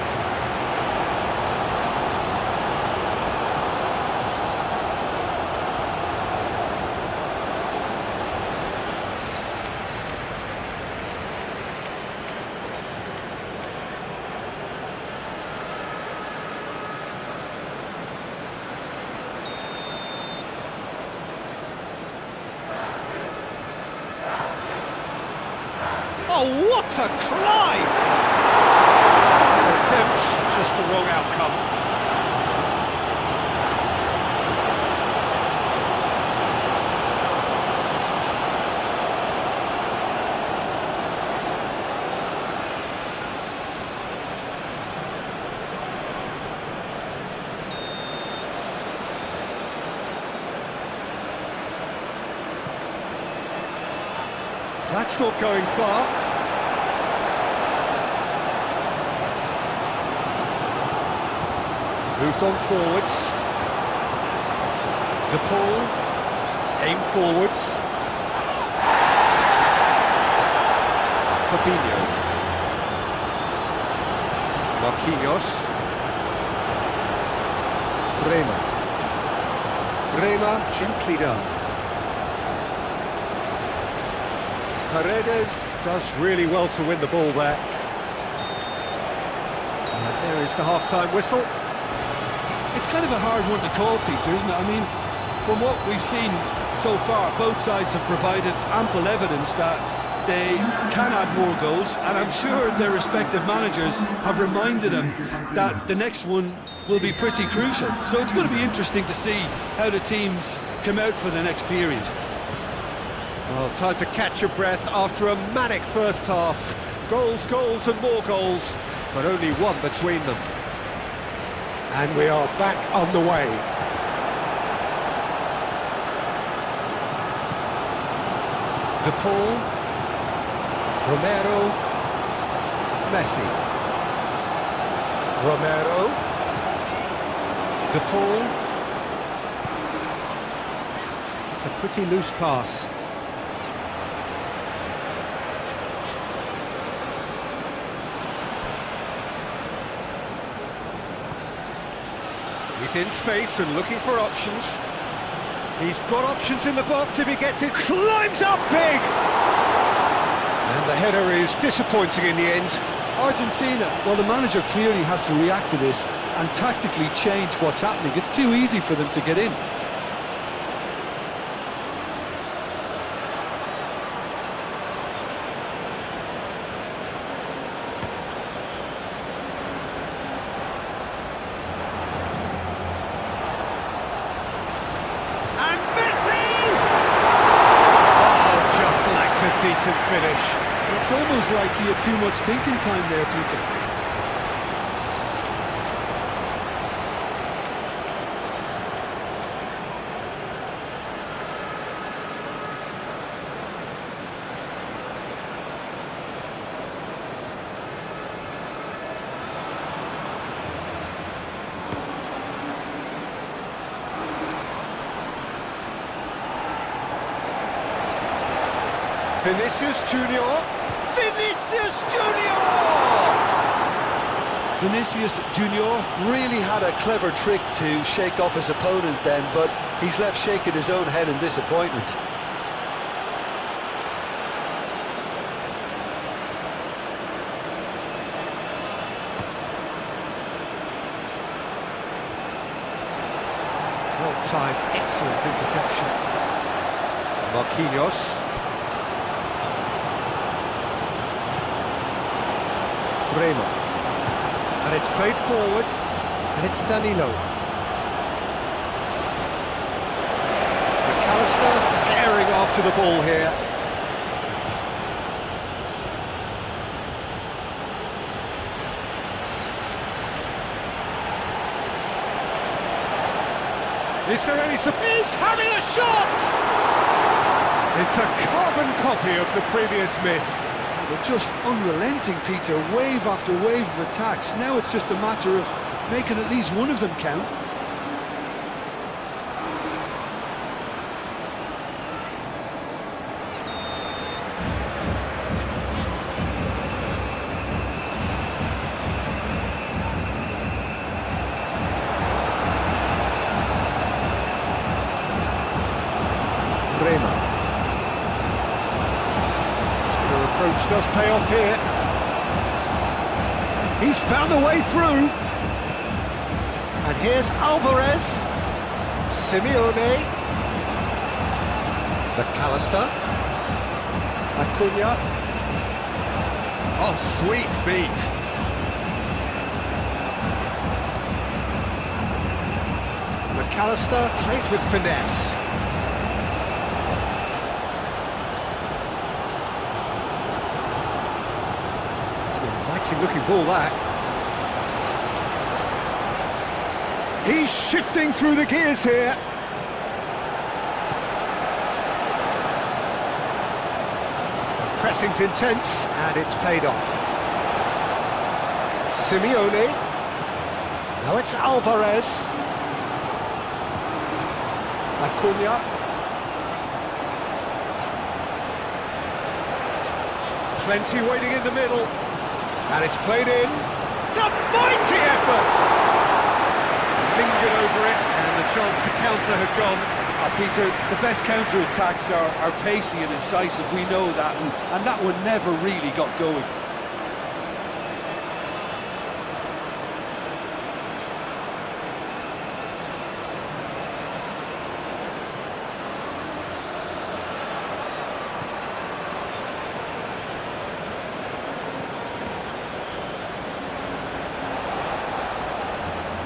Speaker 1: what a climb!
Speaker 3: Attempt, just the wrong outcome.
Speaker 1: That's not going far. Moved on forwards. De Paul, aim forwards. Fabinho. Marquinhos. Bremer gently done. Paredes does really well to win the ball there. And there is the half-time whistle.
Speaker 2: It's kind of a hard one to call, Peter, isn't it? I mean, from what we've seen so far, both sides have provided ample evidence that they can add more goals, and I'm sure their respective managers have reminded them that the next one will be pretty crucial. So it's going to be interesting to see how the teams come out for the next period.
Speaker 1: Well, time to catch your breath after a manic first half. Goals, goals and more goals, but only one between them. And we are back on the way. De Paul, Romero, Messi. Romero, De Paul. It's a pretty loose pass. He's in space and looking for options. He's got options in the box if he gets it. Climbs up big! And the header is disappointing in the end.
Speaker 2: Argentina, well, the manager clearly has to react to this and tactically change what's happening. It's too easy for them to get in.
Speaker 1: Decent finish.
Speaker 2: It's almost like he had too much thinking time there, Peter.
Speaker 1: Vinicius Junior! Vinicius Junior!
Speaker 2: Vinicius Junior really had a clever trick to shake off his opponent then, but he's left shaking his own head in disappointment.
Speaker 1: Well timed, excellent interception. Marquinhos. Bremer. And it's played forward, and it's Danilo. McAllister tearing after the ball here. Is there any surprise? He's having a shot! It's a carbon copy of the previous miss.
Speaker 2: They're just unrelenting, Peter, wave after wave of attacks. Now it's just a matter of making at least one of them count.
Speaker 1: Bremer. Approach does pay off here. He's found a way through. And here's Alvarez. Simeone. McAllister. Acuna. Oh, sweet feet. McAllister played with finesse. It's an inviting looking ball, that. He's shifting through the gears here. Pressing's intense, and it's paid off. Simeone. Now it's Alvarez. Acuna. Plenty waiting in the middle. And it's played in. It's a mighty effort! Lingered over it, and the chance to counter had gone.
Speaker 2: Peter, the best counter-attacks are pacey and incisive, we know that, and that one never really got going.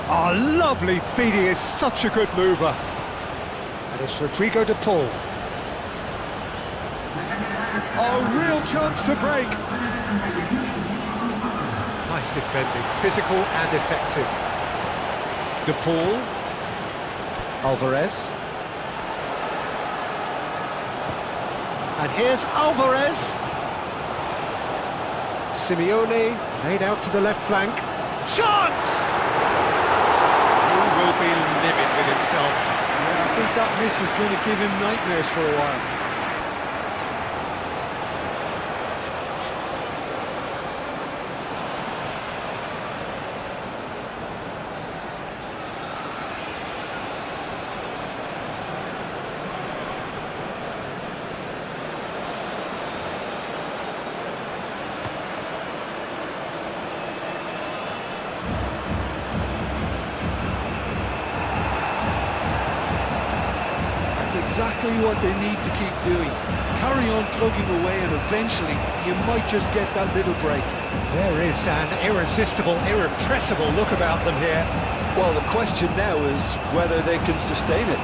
Speaker 1: Oh, lovely feet, he is such a good mover. And it's Rodrigo de Paul. Oh, real chance to break. Nice defending, physical and effective. De Paul. Alvarez. And here's Alvarez. Simeone, played out to the left flank. Chance! He will be livid with himself.
Speaker 2: I think that miss is going to give him nightmares for a while. Exactly what they need to keep doing. Carry on plugging away, and eventually you might just get that little break.
Speaker 1: There is an irresistible, irrepressible look about them here.
Speaker 2: Well, the question now is whether they can sustain it.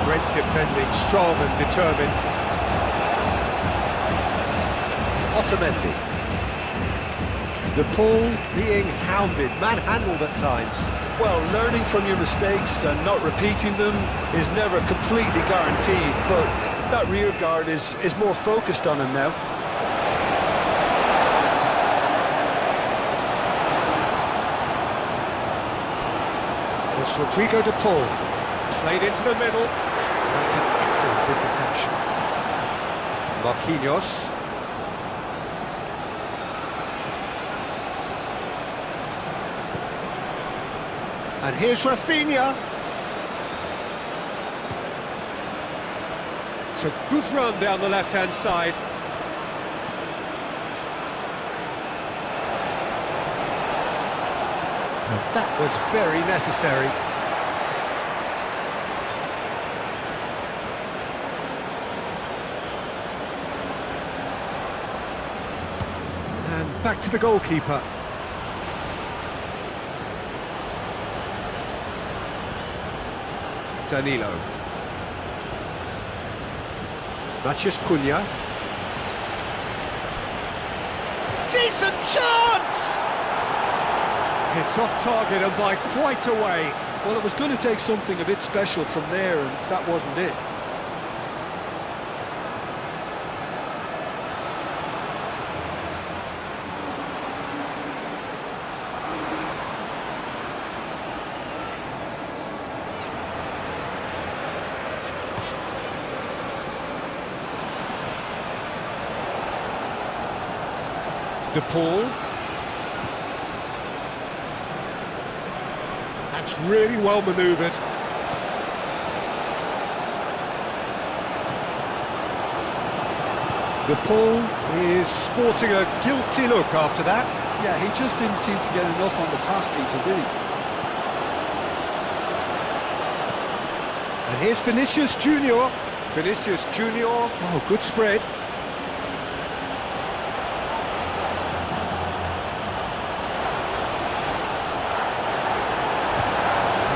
Speaker 1: Great defending, strong and determined. Otamendi. De Paul being hounded, manhandled at times.
Speaker 2: Well, learning from your mistakes and not repeating them is never completely guaranteed, but that rear guard is more focused on him now.
Speaker 1: It's Rodrigo de Paul. Played into the middle. That's an excellent interception. Marquinhos. And here's Rafinha. It's a good run down the left-hand side. And that was very necessary. And back to the goalkeeper. Danilo. Matheus Cunha. Decent chance! It's off target and by quite a way.
Speaker 2: Well, it was going to take something a bit special from there, and that wasn't it.
Speaker 1: De Paul. That's really well manoeuvred. De Paul is sporting a guilty look after that.
Speaker 2: Yeah, he just didn't seem to get enough on the pass, Peter, did he?
Speaker 1: And here's Vinicius Junior. Vinicius Junior. Oh, good spread.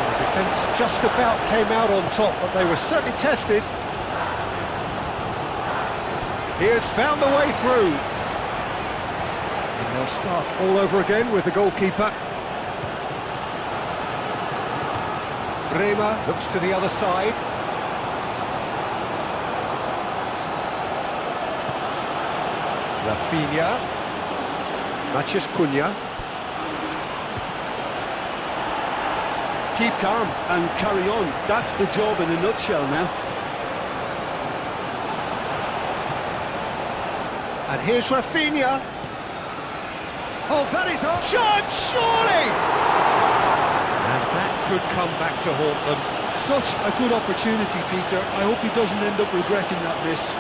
Speaker 1: The defence just about came out on top, but they were certainly tested. He has found the way through. And they'll start all over again with the goalkeeper. Bremer looks to the other side. Rafinha. Matheus Cunha.
Speaker 2: Keep calm and carry on. That's the job in a nutshell now.
Speaker 1: And here's Rafinha. Oh, that is a chance, surely! And that could come back to haunt them.
Speaker 2: Such a good opportunity, Peter. I hope he doesn't end up regretting that miss.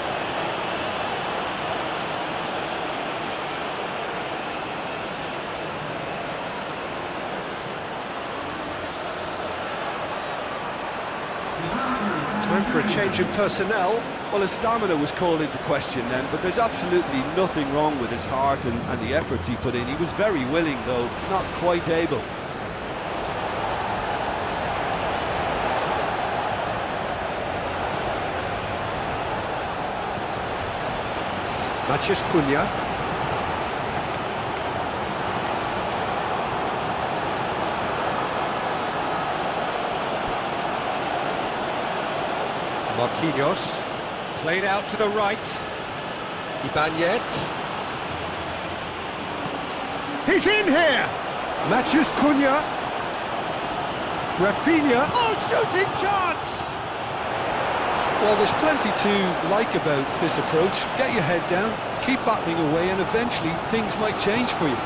Speaker 1: Time for a change in personnel.
Speaker 2: Well, his stamina was called into question then, but there's absolutely nothing wrong with his heart and the efforts he put in. He was very willing, though, not quite able.
Speaker 1: Matheus Cunha. Marquinhos. Played out to the right. Ibanez. He's in here! Matheus Cunha. Rafinha. Oh, shooting chance!
Speaker 2: Well, there's plenty to like about this approach. Get your head down, keep battling away, and eventually things might change for you.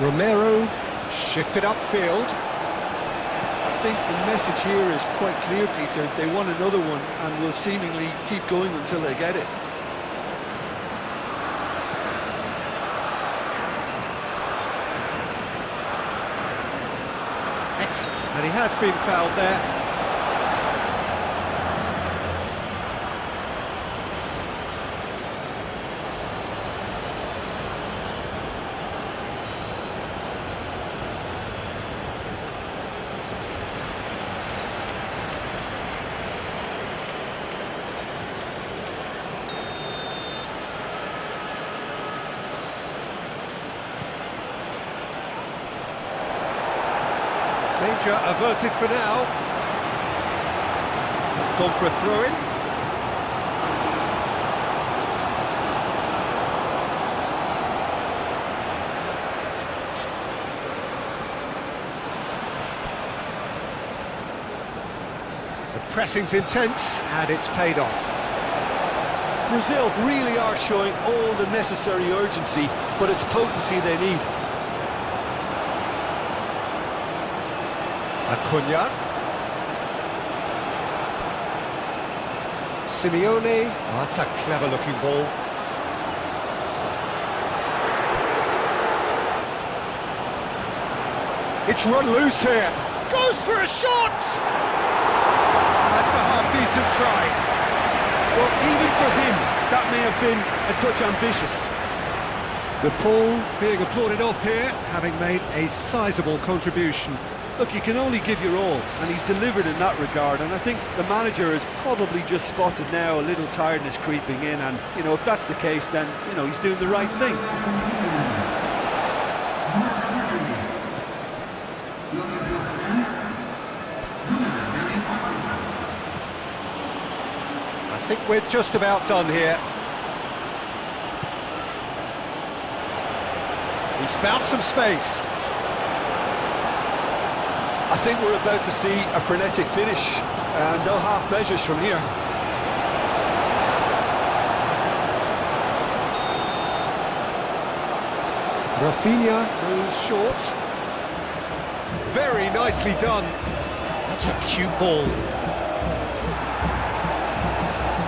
Speaker 1: Romero shifted upfield.
Speaker 2: I think the message here is quite clear, Peter. They want another one and will seemingly keep going until they get it.
Speaker 1: Excellent. And he has been fouled there. Danger averted for now. It's gone for a throw-in. The pressing's intense and it's paid off.
Speaker 2: Brazil really are showing all the necessary urgency, but it's potency they need.
Speaker 1: Acuna. Simeone. Oh, that's a clever looking ball. It's run loose here. Goes for a shot! That's a half-decent try.
Speaker 2: Well, even for him, that may have been a touch ambitious.
Speaker 1: The Paul being applauded off here, having made a sizable contribution.
Speaker 2: Look, you can only give your all, and he's delivered in that regard, and I think the manager has probably just spotted now a little tiredness creeping in, and, you know, if that's the case, then, you know, he's doing the right thing.
Speaker 1: I think we're just about done here. He's found some space.
Speaker 2: I think we're about to see a frenetic finish, and no half measures from here.
Speaker 1: Rafinha goes short. Very nicely done. That's a cute ball.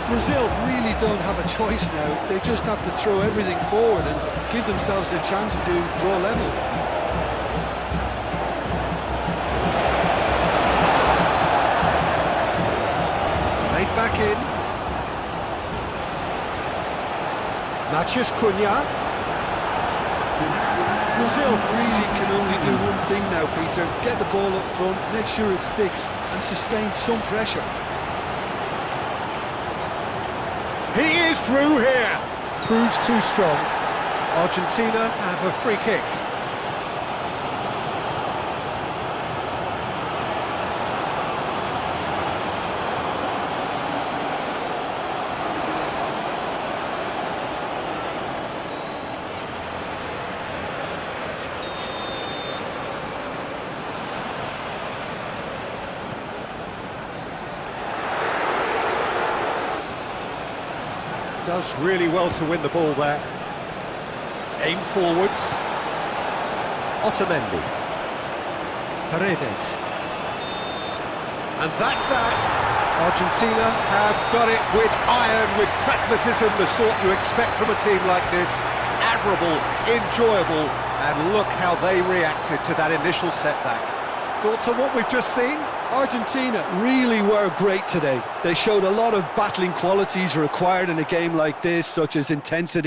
Speaker 2: Brazil really don't have a choice now. They just have to throw everything forward and give themselves a chance to draw level.
Speaker 1: back in. Matheus Cunha.
Speaker 2: Brazil really can only do one thing now, Peter. Get the ball up front, make sure it sticks, and sustain some pressure.
Speaker 1: He is through here. Proves too strong. Argentina have a free kick. Does really well to win the ball there. Aim forwards. Otamendi. Paredes. And that's that. Argentina have done it with iron, with pragmatism, the sort you expect from a team like this. Admirable, enjoyable, and look how they reacted to that initial setback. Thoughts on what we've just seen?
Speaker 2: Argentina really were great today. They showed a lot of battling qualities required in a game like this, such as intensity.